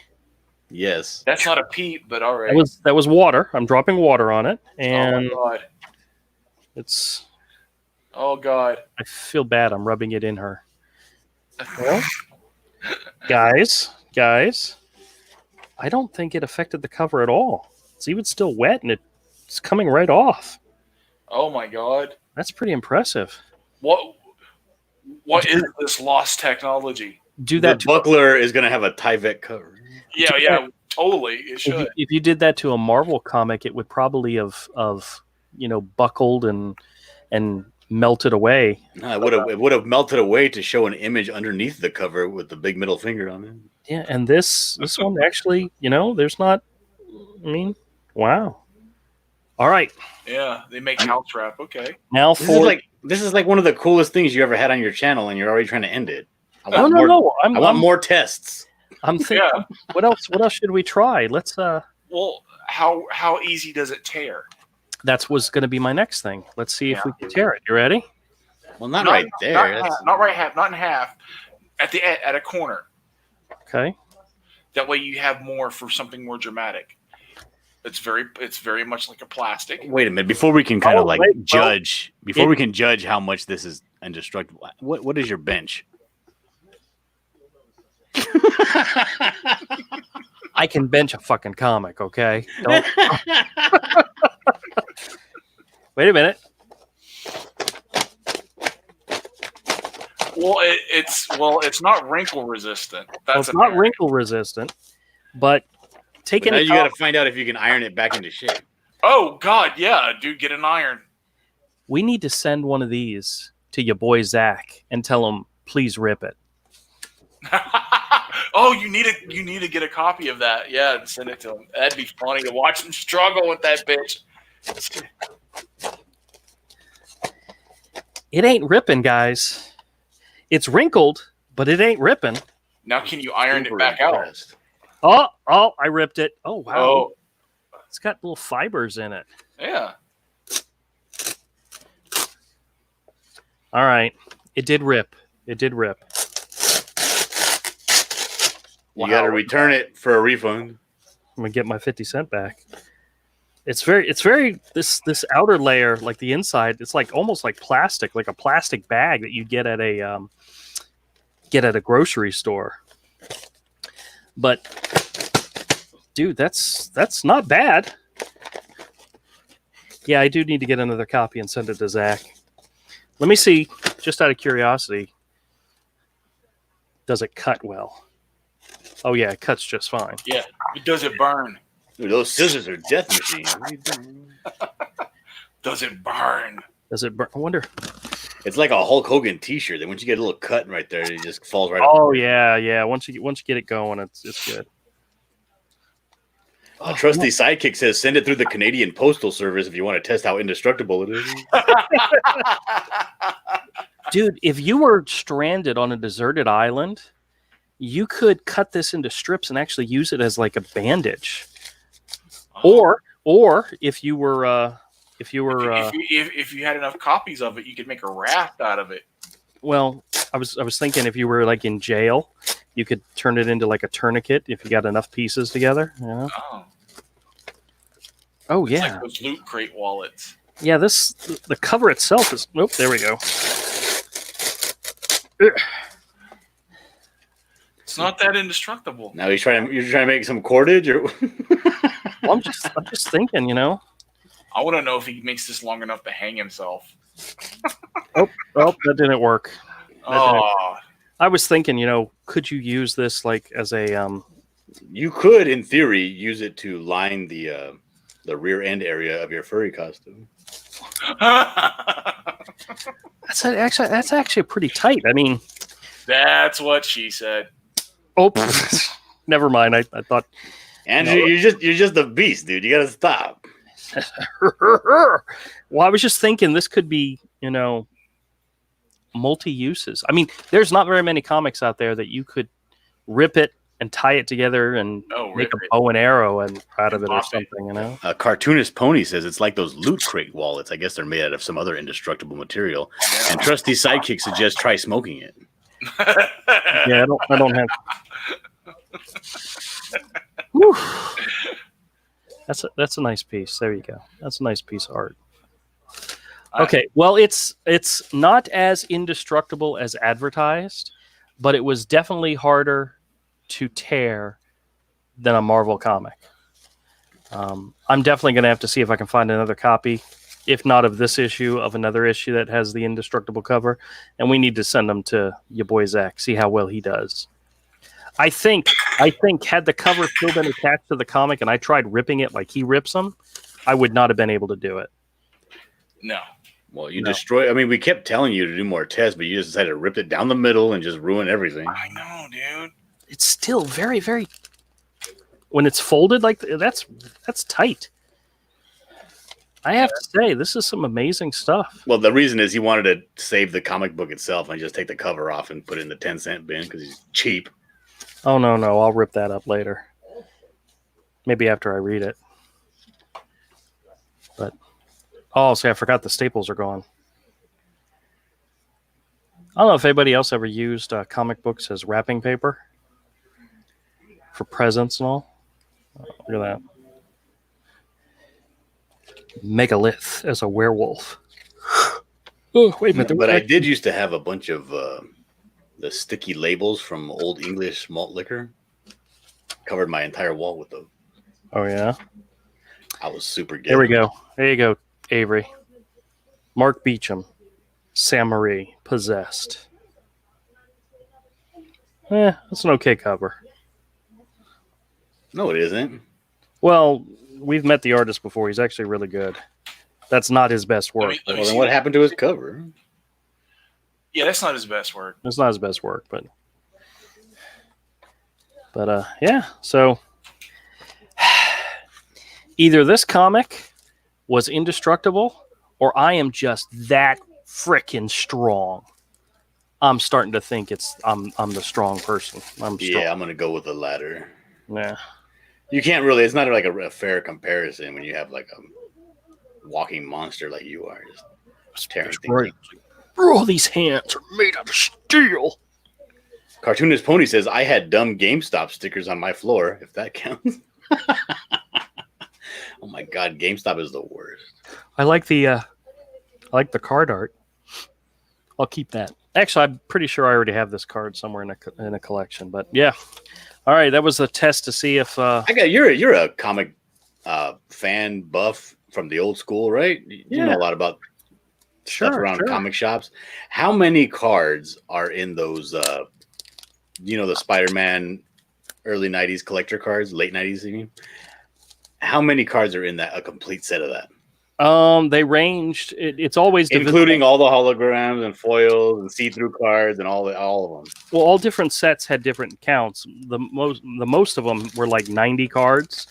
Yes. That's not a peep, but all right. That was water. I'm dropping water on it, and oh my god! it's. Oh god! I feel bad. I'm rubbing it in her. Well, guys, I don't think it affected the cover at all. It's even still wet, and it's coming right off. Oh my god! That's pretty impressive. What is this lost technology? Do that. The buckler is going to have a Tyvek cover. Yeah, totally. It should. If you did that to a Marvel comic, it would probably have buckled and melted away. No, it would have melted away to show an image underneath the cover with the big middle finger on it. Yeah, and this one actually, there's not. I mean, wow. All right. Yeah, they make house wrap. Okay. Now this is like one of the coolest things you ever had on your channel, and you're already trying to end it. I want more tests. I'm thinking. Yeah. What else should we try? Let's. Well, how easy does it tear? That's what's going to be my next thing. Let's see if we can tear it. You ready? Well, not right there. Not in half. At a corner. Okay. That way you have more for something more dramatic. It's very much like a plastic. Wait a minute, before we can kind of judge, we can judge how much this is indestructible. What is your bench? I can bench a fucking comic, okay? Don't. Wait a minute. Well, it's not wrinkle resistant. It's not wrinkle resistant, but now you got to find out if you can iron it back into shape. Oh God, yeah, dude, get an iron. We need to send one of these to your boy Zach and tell him, please rip it. Oh, you need to get a copy of that, yeah, and send it to him. That'd be funny to watch him struggle with that bitch. It ain't ripping, guys. It's wrinkled, but it ain't ripping. Now, can you iron it back out? Oh, I ripped it. Oh, wow. Oh. It's got little fibers in it. Yeah. All right. It did rip. You got to return it for a refund. I'm going to get my 50 cent back. It's very this outer layer, like the inside, it's like almost like plastic, like a plastic bag that you get at a grocery store. But dude, that's not bad. Yeah, I do need to get another copy and send it to Zach. Let me see, just out of curiosity, does it cut well? Oh yeah, it cuts just fine. Yeah, does it burn? Dude, those scissors are death machines. What are you doing? Does it burn? I wonder. It's like a Hulk Hogan T-shirt. That once you get a little cut right there, it just falls right. Oh yeah. Once you get it going, it's good. A trusty sidekick says, "Send it through the Canadian Postal Service if you want to test how indestructible it is." Dude, if you were stranded on a deserted island, you could cut this into strips and actually use it as like a bandage. Or if you had enough copies of it, you could make a raft out of it. Well, I was thinking if you were like in jail, you could turn it into like a tourniquet if you got enough pieces together. You know? Oh yeah, like those loot crate wallets. Yeah, the cover itself is. Nope, there we go. It's not that indestructible. Now you're trying to make some cordage, or well, I'm just thinking, I want to know if he makes this long enough to hang himself. Oh, that didn't work. I was thinking, could you use this like as a? You could, in theory, use it to line the rear end area of your furry costume. That's actually pretty tight. I mean, that's what she said. Oh, never mind. I thought, Andrew, you're just a beast, dude. You gotta stop. Well, I was just thinking this could be, multi uses. I mean, there's not very many comics out there that you could rip it and tie it together and make a bow and arrow and out of it or something, you know? Cartoonist Pony says it's like those loot crate wallets. I guess they're made out of some other indestructible material. And Trusty Sidekick suggests try smoking it. Yeah, I don't have. Whew. That's a nice piece. There you go. That's a nice piece of art. Okay, well, it's not as indestructible as advertised, but it was definitely harder to tear than a Marvel comic. I'm definitely going to have to see if I can find another copy, if not of this issue, of another issue that has the indestructible cover, and we need to send them to your boy Zach, see how well he does. I think had the cover still been attached to the comic and I tried ripping it like he rips them, I would not have been able to do it. No. Well, destroy. I mean, we kept telling you to do more tests, but you just decided to rip it down the middle and just ruin everything. I know, dude. It's still very, very. When it's folded like that's tight. I have to say, this is some amazing stuff. Well, the reason is he wanted to save the comic book itself and just take the cover off and put it in the 10-cent bin because he's cheap. Oh no, I'll rip that up later. Maybe after I read it. But see, I forgot the staples are gone. I don't know if anybody else ever used comic books as wrapping paper for presents and all. Oh, look at that. Megalith as a werewolf. Oh, wait a minute. But I did used to have a bunch of the sticky labels from Old English malt liquor. Covered my entire wall with them. Oh, yeah? I was super good. There we go. There you go, Avery. Mark Beecham. Sam Marie. Possessed. That's an okay cover. No, it isn't. Well, we've met the artist before. He's actually really good. That's not his best work. Let me Well, then what happened to his cover? Yeah, that's not his best work. It's not his best work, but yeah. So either this comic was indestructible, or I am just that frickin' strong. I'm starting to think I'm the strong person. Yeah, I'm gonna go with the latter. Yeah. You can't really. It's not like a fair comparison when you have like a walking monster like you are, just tearing things up. Bro, these hands are made out of steel. Cartoonist Pony says, I had dumb GameStop stickers on my floor, if that counts. Oh my God, GameStop is the worst. I like the card art. I'll keep that. Actually, I'm pretty sure I already have this card somewhere in a collection, but yeah. All right, that was a test to see if you're a comic fan buff from the old school, right? You know a lot about stuff around comic shops. How many cards are in those the Spider-Man early 90s collector cards, late 90s even? How many cards are in that, a complete set of that? They ranged. It's always including all the holograms and foils and see-through cards and all of them. Well, all different sets had different counts. The most of them were like 90 cards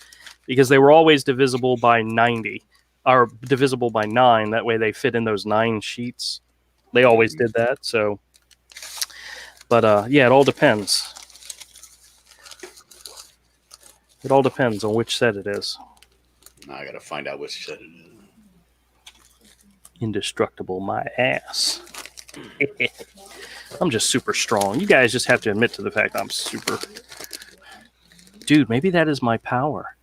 because they were always divisible by 90 or divisible by 9. That way they fit in those 9 sheets. They always did that. So, but yeah, it all depends. It all depends on which set it is. Now I got to find out which set it is. Indestructible, my ass. I'm just super strong. You guys just have to admit to the fact I'm super. Dude, maybe that is my power.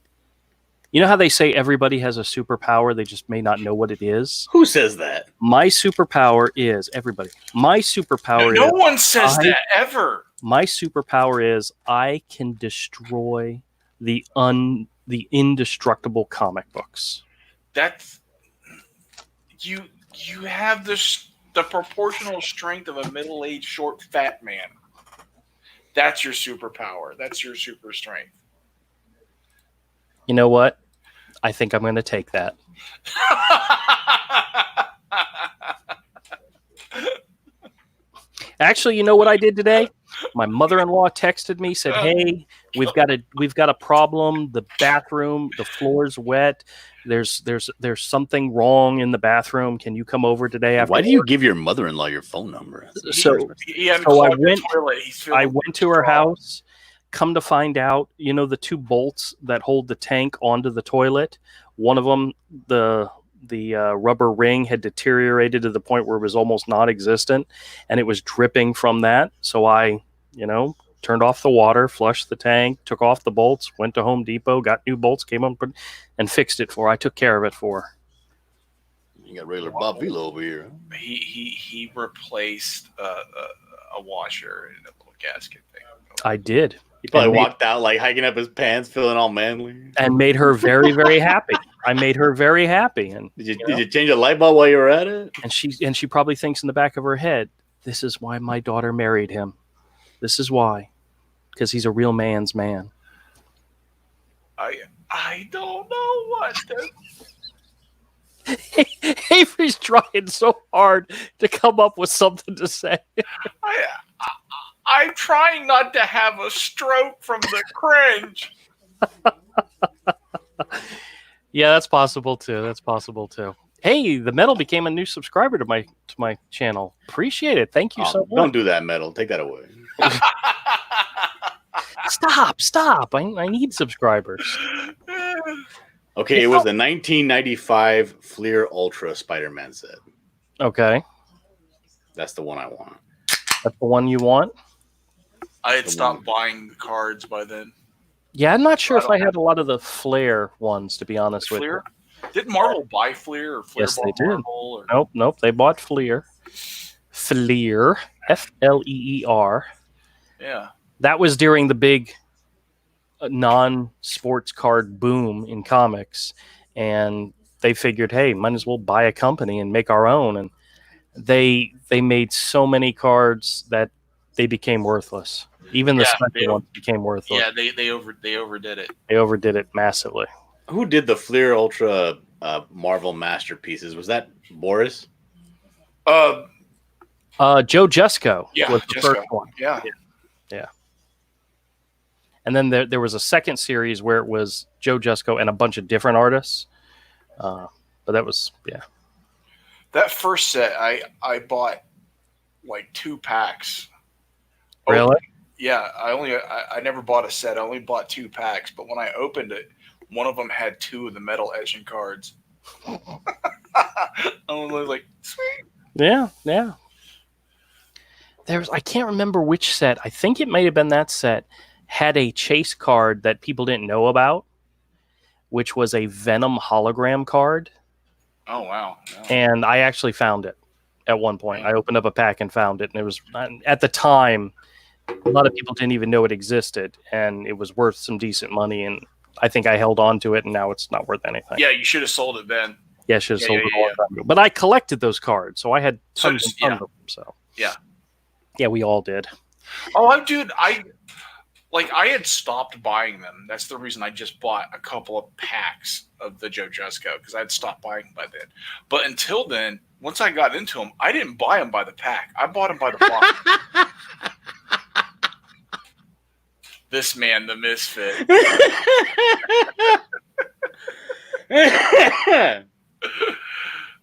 You know how they say everybody has a superpower, they just may not know what it is? Who says that? My superpower is everybody. My superpower no is one says that ever. My superpower is I can destroy the indestructible comic books. That's you have the proportional strength of a middle-aged short fat man. That's your superpower. That's your super strength. You know what? I think I'm going to take that. Actually, you know what I did today? My mother-in-law texted me, said, "Hey, we've got a problem. The bathroom, the floor's wet. There's something wrong in the bathroom. Can you come over today after?" Why do you give your mother-in-law your phone number? So I went to her house, come to find out, the two bolts that hold the tank onto the toilet, one of them, the rubber ring had deteriorated to the point where it was almost non-existent, and it was dripping from that. So I, turned off the water, flushed the tank, took off the bolts, went to Home Depot, got new bolts, came up and fixed it for her. I took care of it for her. You got regular Bob Vila over here. He replaced a washer and a little gasket thing. I did. He probably walked out like hiking up his pants, feeling all manly, and made her very, very happy. I made her very happy. And did you change a light bulb while you were at it? And she probably thinks in the back of her head, this is why my daughter married him. This is why, because he's a real man's man. I don't know what. Avery's trying so hard to come up with something to say. I'm trying not to have a stroke from the cringe. Yeah, that's possible too. Hey, the Metal became a new subscriber to my channel. Appreciate it. Thank you so much. Don't do that, Metal. Take that away. Stop. I need subscribers. Okay, it was the 1995 Fleer Ultra Spider-Man set. Okay. That's the one I want. That's the one you want? I had stopped buying the cards by then. Yeah, I'm not sure if I had a lot of the Flair ones, to be honest with you. Did Marvel buy Fleer or Fleer yes, bought they did. Marvel? Or... Nope. They bought Fleer. Fleer. Fleer. Yeah. That was during the big non-sports card boom in comics. And they figured, hey, might as well buy a company and make our own. And they made so many cards that they became worthless. Even the special ones became worthless. Yeah, they overdid it. They overdid it massively. Who did the Fleer Ultra Marvel masterpieces? Was that Boris? Joe Jusko was the first one. Yeah. And then there was a second series where it was Joe Jusko and a bunch of different artists. But that was, That first set, I bought like 2 packs. Really? Yeah, I never bought a set. I only bought 2 packs. But when I opened it, one of them had 2 of the metal etching cards. I was like, sweet. Yeah. I can't remember which set. I think it may have been that set. Had a chase card that people didn't know about, which was a Venom hologram card. Oh, wow. And I actually found it at one point. I opened up a pack and found it. And it was, at the time, a lot of people didn't even know it existed. And it was worth some decent money. And I think I held on to it, and now it's not worth anything. Yeah, you should have sold it then. Yeah, I should have sold it a long time ago. But I collected those cards, so I had tons of them. So. Yeah, we all did. Oh, dude, I had stopped buying them. That's the reason I just bought a couple of packs of the Joe Jusko, because I had stopped buying by then. But until then, once I got into them, I didn't buy them by the pack. I bought them by the box. This man, the misfit.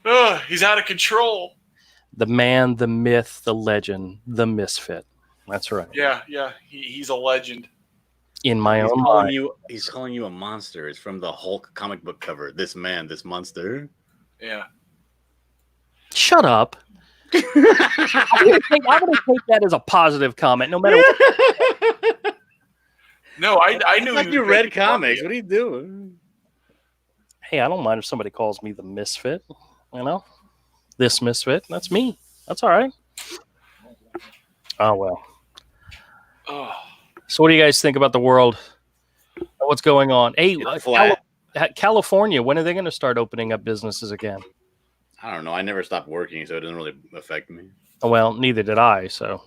Oh, he's out of control. The man, the myth, the legend, the misfit. That's right. Yeah. He's a legend. In my own mind. He's calling you a monster. It's from the Hulk comic book cover. This man, this monster. Yeah. Shut up. I'm going to take that as a positive comment, no matter what. No, I knew. Like you read comics. What are you doing? Hey, I don't mind if somebody calls me the misfit. This misfit. That's me. That's all right. Oh, well. Oh. So what do you guys think about the world? What's going on? Hey, California, when are they going to start opening up businesses again? I don't know. I never stopped working, so it doesn't really affect me. Well, neither did I, so.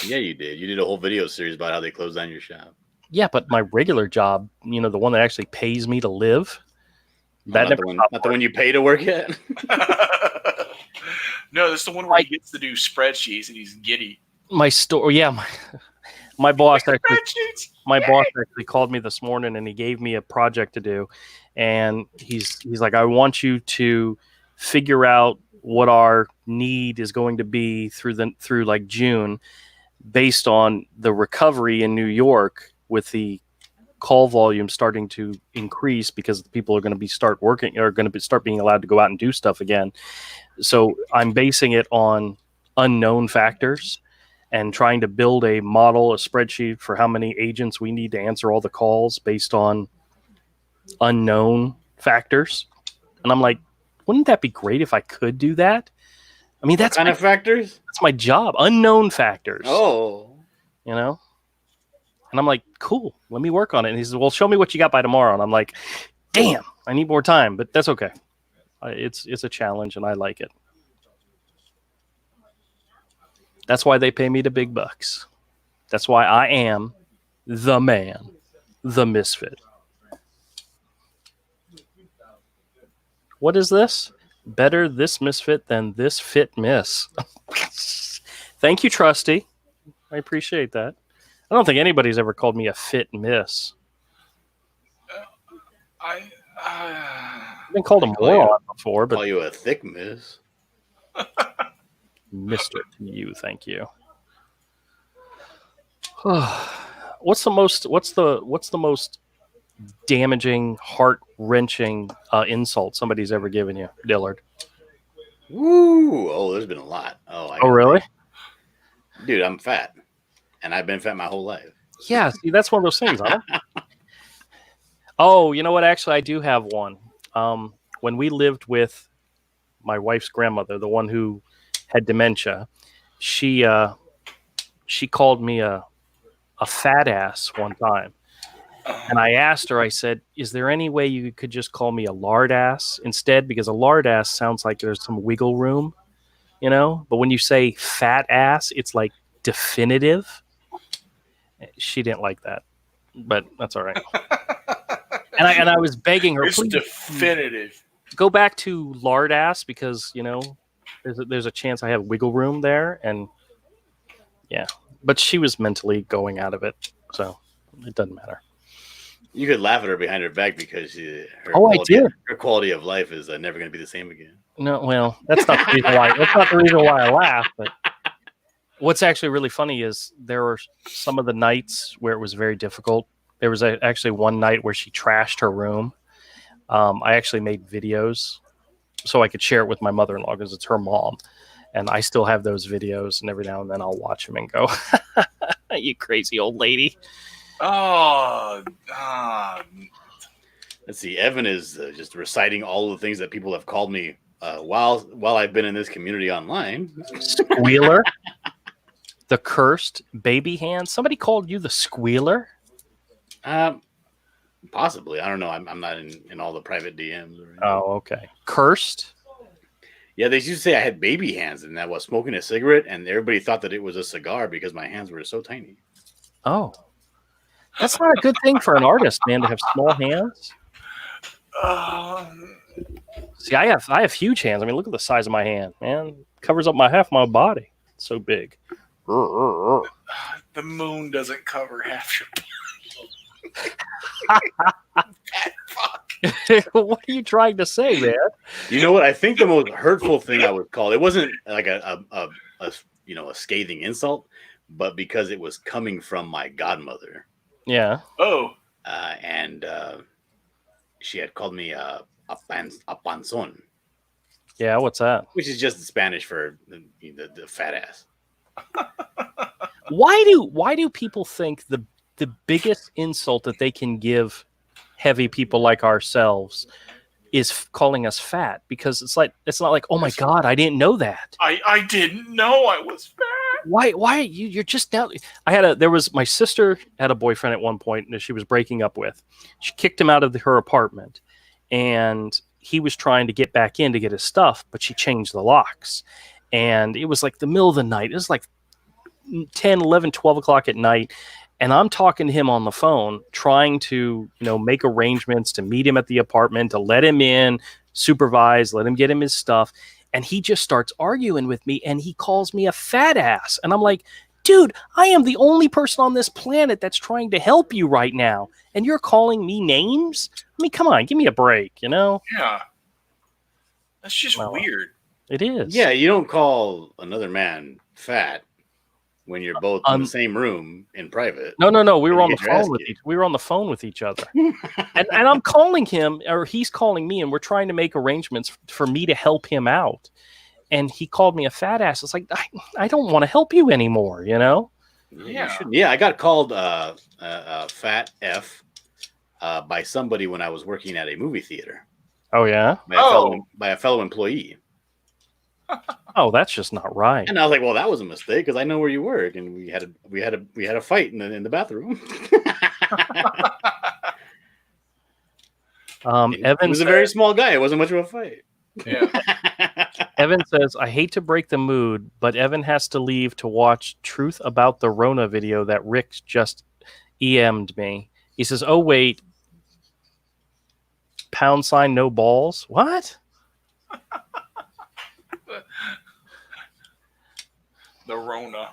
Yeah, you did. You did a whole video series about how they closed down your shop. Yeah, but my regular job, the one that actually pays me to live, not the one you pay to work at? No, that's the one where he gets to do spreadsheets and he's giddy. My boss actually called me this morning and he gave me a project to do, and he's like, I want you to figure out what our need is going to be through like June, based on the recovery in New York with the call volume starting to increase because the people are going to start being allowed to go out and do stuff again. So I'm basing it on unknown factors and trying to build a model, a spreadsheet for how many agents we need to answer all the calls based on unknown factors. And I'm like, wouldn't that be great if I could do that? I mean, that's what kind of factors? That's my job. Unknown factors. Oh. You know? And I'm like, cool, let me work on it. And he says, well, show me what you got by tomorrow. And I'm like, damn, I need more time, but that's okay. It's a challenge, and I like it. That's why they pay me the big bucks. That's why I am the man, the misfit. What is this? Better this misfit than this fit miss. Thank you, Trusty. I appreciate that. I don't think anybody's ever called me a fit miss. I've been called a moron before, but call you a thick miss. Mister to you, thank you. What's the most damaging, heart-wrenching insult somebody's ever given you, Dillard? Woo! Oh, there's been a lot. Oh, really? Dude, I'm fat. And I've been fat my whole life. Yeah, see, that's one of those things, huh? Oh, you know what? Actually, I do have one. When we lived with my wife's grandmother, the one who had dementia, she called me a fat ass one time. And I asked her, I said, is there any way you could just call me a lard ass instead? Because a lard ass sounds like there's some wiggle room, you know? But when you say fat ass, it's like definitive. She didn't like that, but that's all right. and I was begging her, it's please definitive. Go back to lard ass because, you know, there's a chance I have wiggle room there. And yeah, but she was mentally going out of it. So it doesn't matter. You could laugh at her behind her back because her quality of life is never going to be the same again. No, well, that's not the reason why. That's not the reason why I laugh. But what's actually really funny is there were some of the nights where it was very difficult. There was actually one night where she trashed her room. I actually made videos so I could share it with my mother-in-law because it's her mom. And I still have those videos, and every now and then I'll watch them and go, you crazy old lady. Let's see. Evan is just reciting all the things that people have called me while I've been in this community online. Squealer. The cursed baby hand. Somebody called you the squealer? Possibly. I don't know. I'm not in all the private DMs. Oh, okay. Cursed? Yeah, they used to say I had baby hands and I was smoking a cigarette, and everybody thought that it was a cigar because my hands were so tiny. Oh. That's not a good thing for an artist, man, to have small hands. See, I have huge hands. I mean, look at the size of my hand, man. It covers up half my body. It's so big. The moon doesn't cover half your What are you trying to say, man? You know what? I think the most hurtful thing I would call it wasn't like a scathing insult, but because it was coming from my godmother. Yeah. Oh. And she had called me a panzón. Yeah, what's that? Which is just Spanish for the fat ass. Why do people think the biggest insult that they can give heavy people like ourselves is calling us fat? Because it's not like, oh my God, I didn't know that. I didn't know I was fat. Why you're just now? My sister had a boyfriend at one point that she was breaking up with. She kicked him out of her apartment, and he was trying to get back in to get his stuff, but she changed the locks. And it was like the middle of the night. It was like 10, 11, 12 o'clock at night. And I'm talking to him on the phone, trying to, make arrangements to meet him at the apartment, to let him in, supervise, let him get him his stuff. And he just starts arguing with me, and he calls me a fat ass. And I'm like, dude, I am the only person on this planet that's trying to help you right now. And you're calling me names? I mean, come on, give me a break, Yeah. That's just weird. It is. Yeah, you don't call another man fat when you're both in the same room in private. No. We were on the phone we were on the phone with each other, and I'm calling him, or he's calling me, and we're trying to make arrangements for me to help him out. And he called me a fat ass. It's like I don't want to help you anymore, you know? Yeah, I got called fat F by somebody when I was working at a movie theater. Oh yeah, by a fellow employee. Oh, that's just not right. And I was like, "Well, that was a mistake because I know where you work, and we had a fight in the bathroom." Evan was a very small guy. It wasn't much of a fight. Yeah. Evan says, "I hate to break the mood, but Evan has to leave to watch Truth About the Rona video that Rick just EM'd me." He says, "Oh wait, # no balls. What?" The Rona.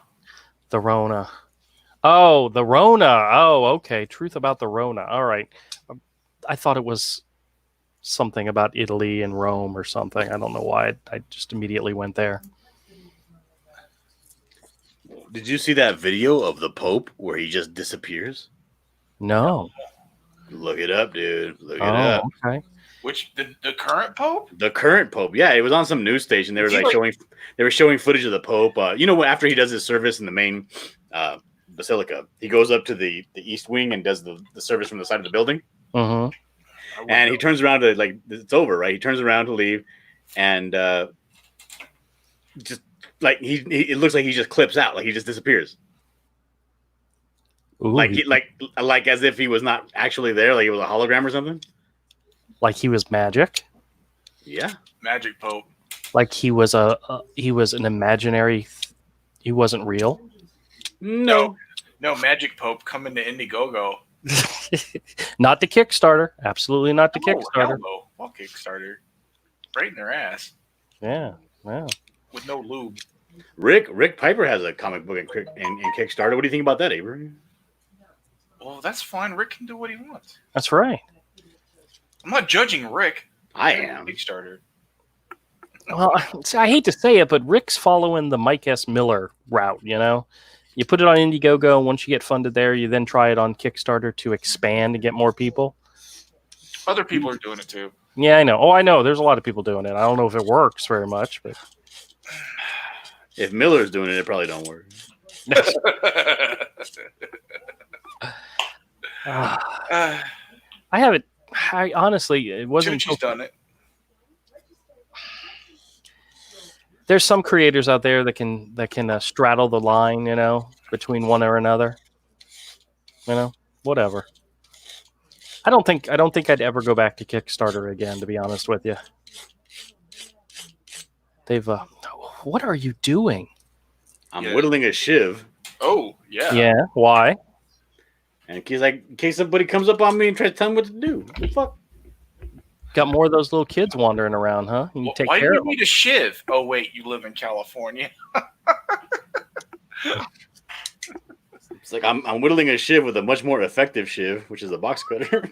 Oh, the Rona. Oh, okay. Truth about the Rona. All right. I thought it was something about Italy and Rome or something. I don't know why. I just immediately went there. Did you see that video of the Pope where he just disappears? No. Look it up, dude. Look it up. Okay. Which the current Pope? The current Pope, yeah, it was on some news station. They were showing footage of the Pope. After he does his service in the main basilica, he goes up to the East Wing and does the service from the side of the building. Mm-hmm. And he turns around to it's over, right? He turns around to leave, and just like it looks like he just clips out, like he just disappears. Ooh, like as if he was not actually there, like he was a hologram or something. Like he was magic. Yeah, Magic Pope. Like he was an imaginary. He wasn't real. No, Magic Pope coming to Indiegogo. Not the Kickstarter. Absolutely not the Kickstarter. Hello. Well, Kickstarter. Right in their ass. Yeah. With no lube. Rick Piper has a comic book in Kickstarter. What do you think about that, Avery? Well, that's fine. Rick can do what he wants. That's right. I'm not judging Rick. I am. Kickstarter. Well, I hate to say it, but Rick's following the Mike S. Miller route, you know? You put it on Indiegogo, and once you get funded there, you then try it on Kickstarter to expand and get more people. Other people are doing it too. Yeah, I know. Oh, I know. There's a lot of people doing it. I don't know if it works very much, but if Miller's doing it, it probably don't work. I haven't. I honestly, it wasn't. Tucci's done it. There's some creators out there that can straddle the line, you know, between one or another. You know, whatever. I don't think I'd ever go back to Kickstarter again, to be honest with you. They've. What are you doing? I'm whittling a shiv. Oh yeah. Yeah. Why? And in case somebody comes up on me and tries to tell me what to do. What the fuck? Got more of those little kids wandering around, huh? You take Why care do you of need a shiv? Oh wait, you live in California. It's like I'm whittling a shiv with a much more effective shiv, which is a box cutter.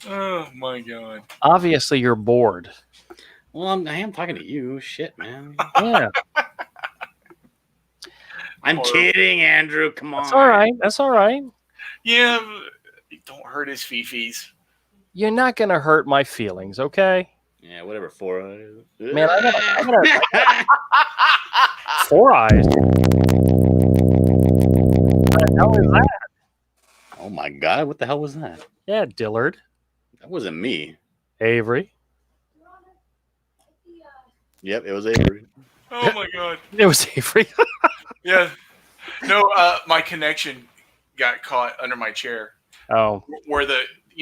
Oh my god. Obviously, you're bored. Well, I am talking to you. Shit, man. Yeah. I'm kidding, Andrew. Come on. That's all right. That's all right. Yeah, don't hurt his fifis. You're not gonna hurt my feelings, okay? Yeah, whatever. 4 eyes. Man, I got 4 eyes. What the hell is that? Oh my god, what the hell was that? Yeah, Dillard. That wasn't me. Avery. Yep, it was Avery. Oh my god. It was Avery. Yeah. No, my connection got caught under my chair. Oh. Where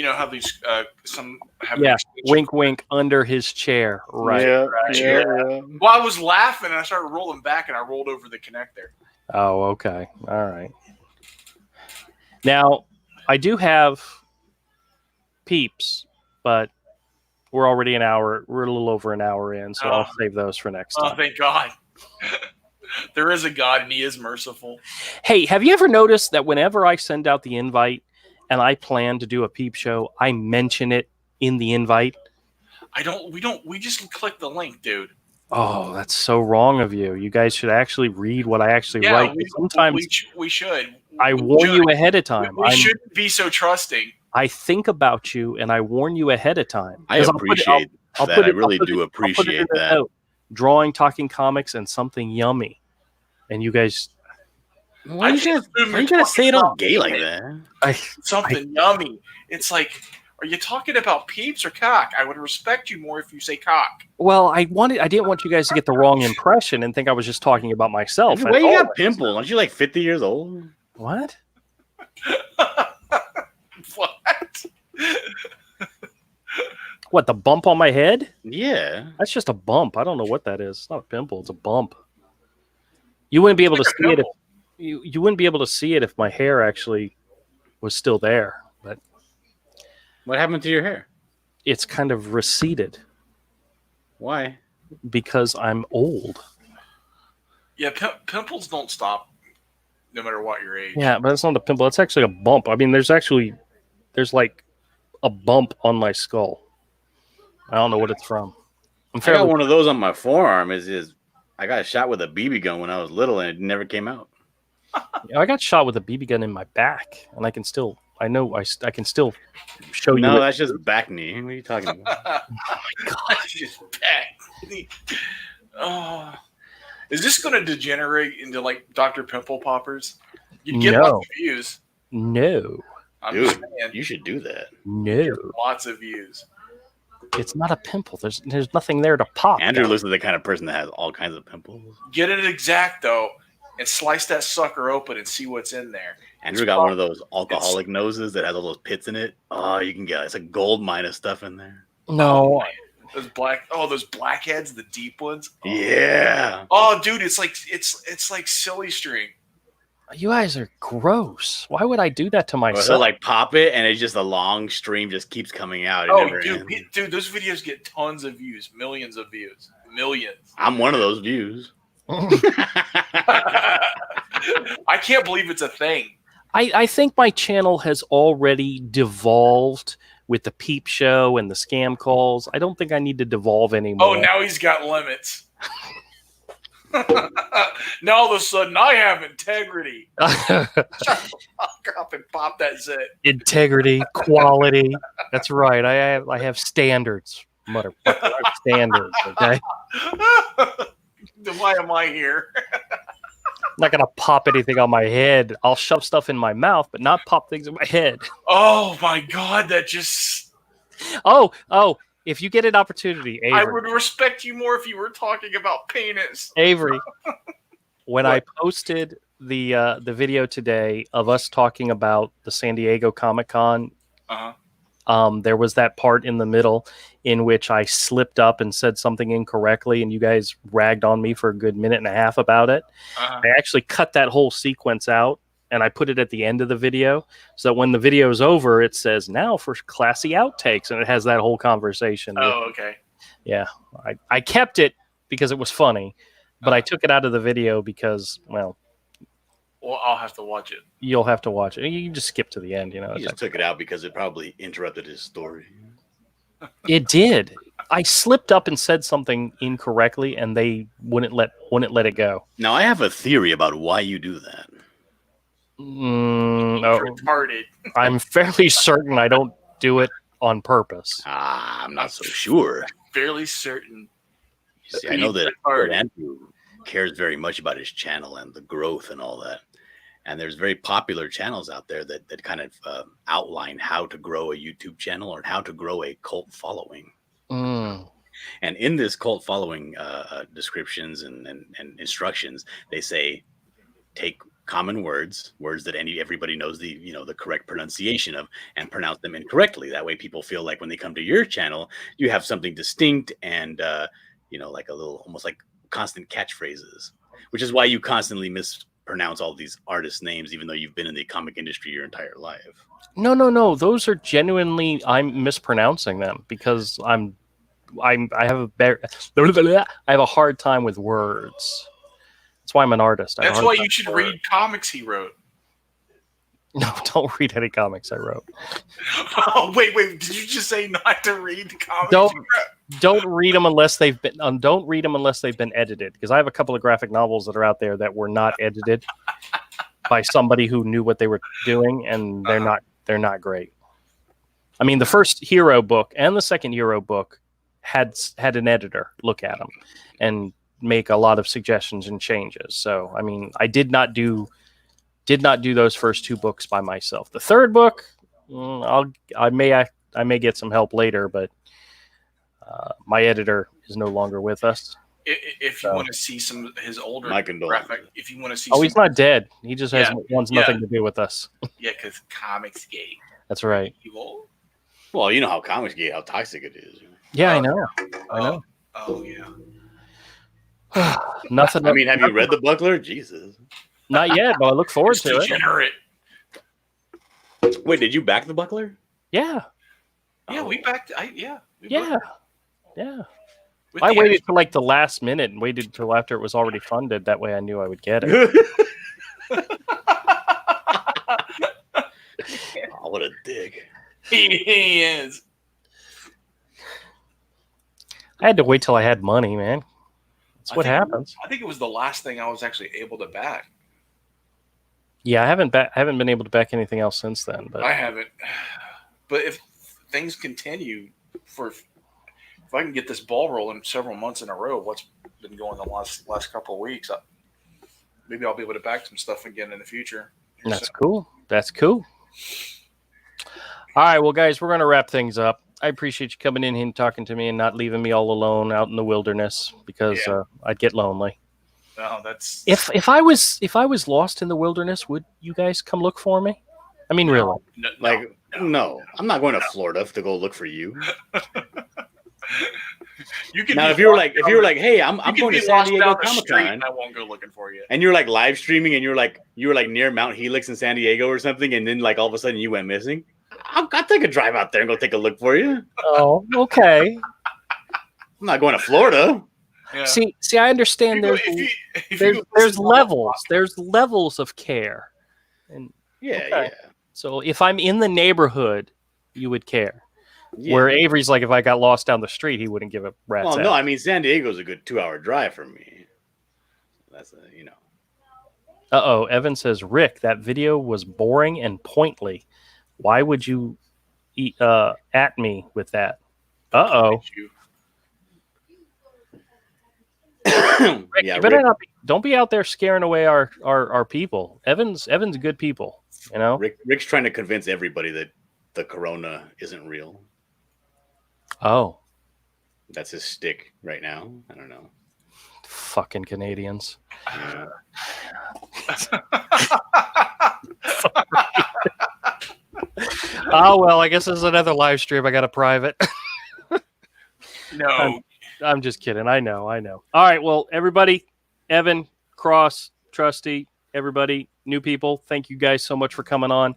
how these some have wink wink under his chair. Right. Yeah, right. Yeah. Well, I was laughing and I started rolling back and I rolled over the connector. Oh, okay. All right. Now, I do have peeps, but we're already an hour. We're a little over an hour in, so I'll save those for next time. Oh, thank God. There is a God and he is merciful. Hey, have you ever noticed that whenever I send out the invite and I plan to do a peep show, I mention it in the invite? We just click the link, dude. Oh, that's so wrong of you. You guys should actually read what I actually write. Sometimes we should. I warn you ahead of time. We shouldn't be so trusting. I think about you and I warn you ahead of time. I appreciate that. I really do appreciate that. Note. Drawing, talking comics, and something yummy. And you guys... Why are you gonna say it all gay like that? Something yummy. It's like... Are you talking about peeps or cock? I would respect you more if you say cock. Well, I didn't want you guys to get the wrong impression and think I was just talking about myself. Why you got pimples? Aren't you like 50 years old? What? What? What, the bump on my head? Yeah. That's just a bump. I don't know what that is. It's not a pimple. It's a bump. You wouldn't be able to see it if you wouldn't be able to see it if my hair actually was still there. But what happened to your hair? It's kind of receded. Why? Because I'm old. Yeah, pimples don't stop no matter what your age. Yeah, but it's not a pimple. It's actually a bump. I mean, there's like a bump on my skull. I don't know what it's from. I got one of those on my forearm. I got shot with a BB gun when I was little, and it never came out. I got shot with a BB gun in my back, and I can still show you. No, that's just back knee. What are you talking about? Oh my god, that's just back knee. Oh, is this going to degenerate into like Dr. Pimple Poppers? You'd get lots of views. No, dude, you should do that. No, lots of views. It's not a pimple. There's nothing there to pop. Andrew looks like the kind of person that has all kinds of pimples. Get it Exacto and slice that sucker open and see what's in there. Andrew got one of those alcoholic noses that has all those pits in it. Oh, you can get it's a gold mine of stuff in there. No. Those blackheads, the deep ones. Oh. Yeah. Oh, dude, it's like silly string. You guys are gross. Why would I do that to myself? So like pop it, and it's just a long stream just keeps coming out. Dude, those videos get tons of views, millions of views, millions. I'm one of those views. I can't believe it's a thing. I think my channel has already devolved with the peep show and the scam calls. I don't think I need to devolve anymore. Oh, now he's got limits. Now all of a sudden I have integrity. I'll up and pop that zit. Integrity, quality. That's right. I have standards. Motherfucker, I have standards, okay? Why am I here? I'm not gonna pop anything on my head. I'll shove stuff in my mouth, but not pop things in my head. Oh my god, that just Oh, if you get an opportunity, Avery, I would respect you more if you were talking about penis. Avery, when I posted the video today of us talking about the San Diego Comic-Con, there was that part in the middle in which I slipped up and said something incorrectly, and you guys ragged on me for a good minute and a half about it. I actually cut that whole sequence out, and I put it at the end of the video, so that when the video is over, it says, now for classy outtakes, and it has that whole conversation. Oh, okay. Yeah, I kept it because it was funny, but I took it out of the video because, well, I'll have to watch it. You'll have to watch it. You can just skip to the end, you know. He just took it out because it probably interrupted his story. It did. I slipped up and said something incorrectly, and they wouldn't let it go. Now I have a theory about why you do that. Retarded. I'm fairly certain I don't do it on purpose. I'm not so sure. Fairly certain. See, I know that Andrew cares very much about his channel and the growth and all that. And there's very popular channels out there that kind of outline how to grow a YouTube channel or how to grow a cult following. And in this cult following descriptions and instructions, they say, take common words that everybody knows the correct pronunciation of, and pronounce them incorrectly. That way people feel like when they come to your channel, you have something distinct and, like a little, almost like constant catchphrases, which is why you constantly mispronounce all these artists' names, even though you've been in the comic industry your entire life. No. Those are genuinely, I'm mispronouncing them because I have a hard time with words. That's why I'm an artist. That's why you should read comics he wrote. No, don't read any comics I wrote. Oh, wait. Did you just say not to read the comics? don't read them unless they've been edited, because I have a couple of graphic novels that are out there that were not edited by somebody who knew what they were doing, and they're not great. I mean, the first Hero book and the second Hero book had an editor look at them and make a lot of suggestions and changes. So, I mean, I did not do those first two books by myself. The third book, I may get some help later, but my editor is no longer with us. If you want to see some of his older graphic, if you want to see, he's not dead. He just wants nothing to do with us. Yeah, because comics gate. That's right. Well, you know how comics gate, how toxic it is. Yeah, I know. Oh yeah. Nothing. I mean, have you read The Buckler? Jesus. Not yet, but I look forward to degenerate. it. Wait, did you back The Buckler? Yeah. Yeah, we backed. Yeah. I waited till like the last minute and waited till after it was already funded. That way I knew I would get it. Oh, what a dick. He is. I had to wait till I had money, man. That's what happens. I think it was the last thing I was actually able to back. Yeah, I haven't been able to back anything else since then. But I haven't. But if things continue if I can get this ball rolling several months in a row, what's been going the last couple of weeks, maybe I'll be able to back some stuff again in the future. That's cool. That's cool. All right, well, guys, we're going to wrap things up. I appreciate you coming in here and talking to me and not leaving me all alone out in the wilderness, because I'd get lonely. No, that's if I was lost in the wilderness, would you guys come look for me? I mean, really? No. I'm not going to Florida to go look for you. You can now, if you were like, hey, I'm going to San Diego Comic-Con, I won't go looking for you. And you're like live streaming, and you were like near Mount Helix in San Diego or something, and then like all of a sudden you went missing. I'll take a drive out there and go take a look for you. Oh, okay. I'm not going to Florida. Yeah. See, I understand. There's levels. There's levels of care, and yeah. So if I'm in the neighborhood, you would care. Yeah. Where Avery's like, if I got lost down the street, he wouldn't give a rat's ass. No, I mean San Diego's a good 2-hour drive for me. That's Evan says, Rick, that video was boring and pointly. Why would you at me with that? Rick, you better not don't be out there scaring away our people. Evan's good people, you know. Rick's trying to convince everybody that the corona isn't real. Oh. That's his stick right now. I don't know. Fucking Canadians. Yeah. Oh, well, I guess this is another live stream. I got a private. No. I'm just kidding. I know. All right. Well, everybody, Evan, Cross, Trusty, everybody, new people, thank you guys so much for coming on.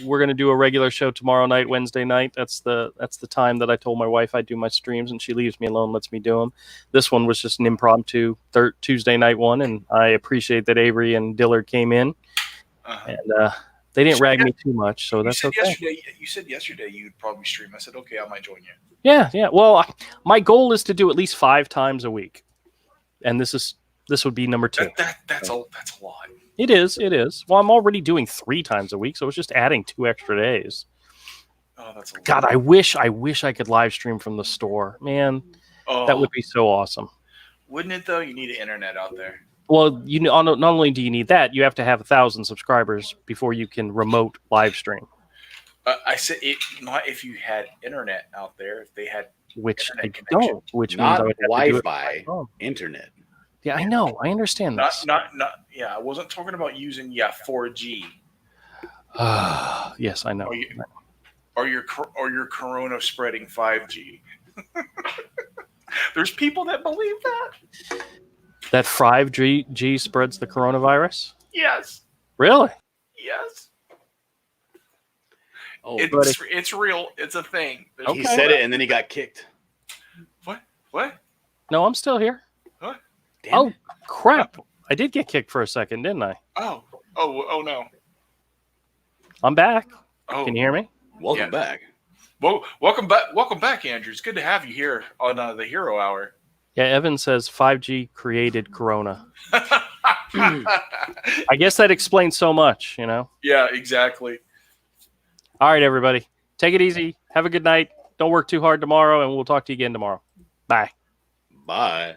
We're going to do a regular show tomorrow night, Wednesday night. That's the time that I told my wife I'd do my streams, and she leaves me alone, lets me do them. This one was just an impromptu Tuesday night one, and I appreciate that Avery and Dillard came in. And they didn't rag me too much, so that's okay. You said yesterday you'd probably stream. I said, okay, I might join you. Yeah. Well, my goal is to do at least 5 times a week, and this would be number 2. That's a lot. It is. Well, I'm already doing 3 times a week, so it's just adding 2 extra days. Oh, that's a lot. God, I wish I could live stream from the store, man. Oh, that would be so awesome. Wouldn't it though? You need internet out there. Well, not only do you need that, you have to have 1,000 subscribers before you can remote live stream. I said not if you had internet out there. If they had which I don't, which not means Wi-Fi, internet. Yeah, I know. I understand this. Not. Yeah, I wasn't talking about using 4G. Yes, I know. Or your corona spreading 5G. There's people that believe that. That 5G spreads the coronavirus? Yes. Really? Yes. Oh, it's real. It's a thing. He said it and then he got kicked. What? No, I'm still here. What? Oh, crap. I did get kicked for a second, didn't I? Oh no. I'm back. Oh. Can you hear me? Welcome back. Well, welcome back, Andrew. It's good to have you here on the Hero Hour. Yeah, Evan says 5G created Corona. I guess that explains so much, you know? Yeah, exactly. All right, everybody. Take it easy. Have a good night. Don't work too hard tomorrow, and we'll talk to you again tomorrow. Bye. Bye.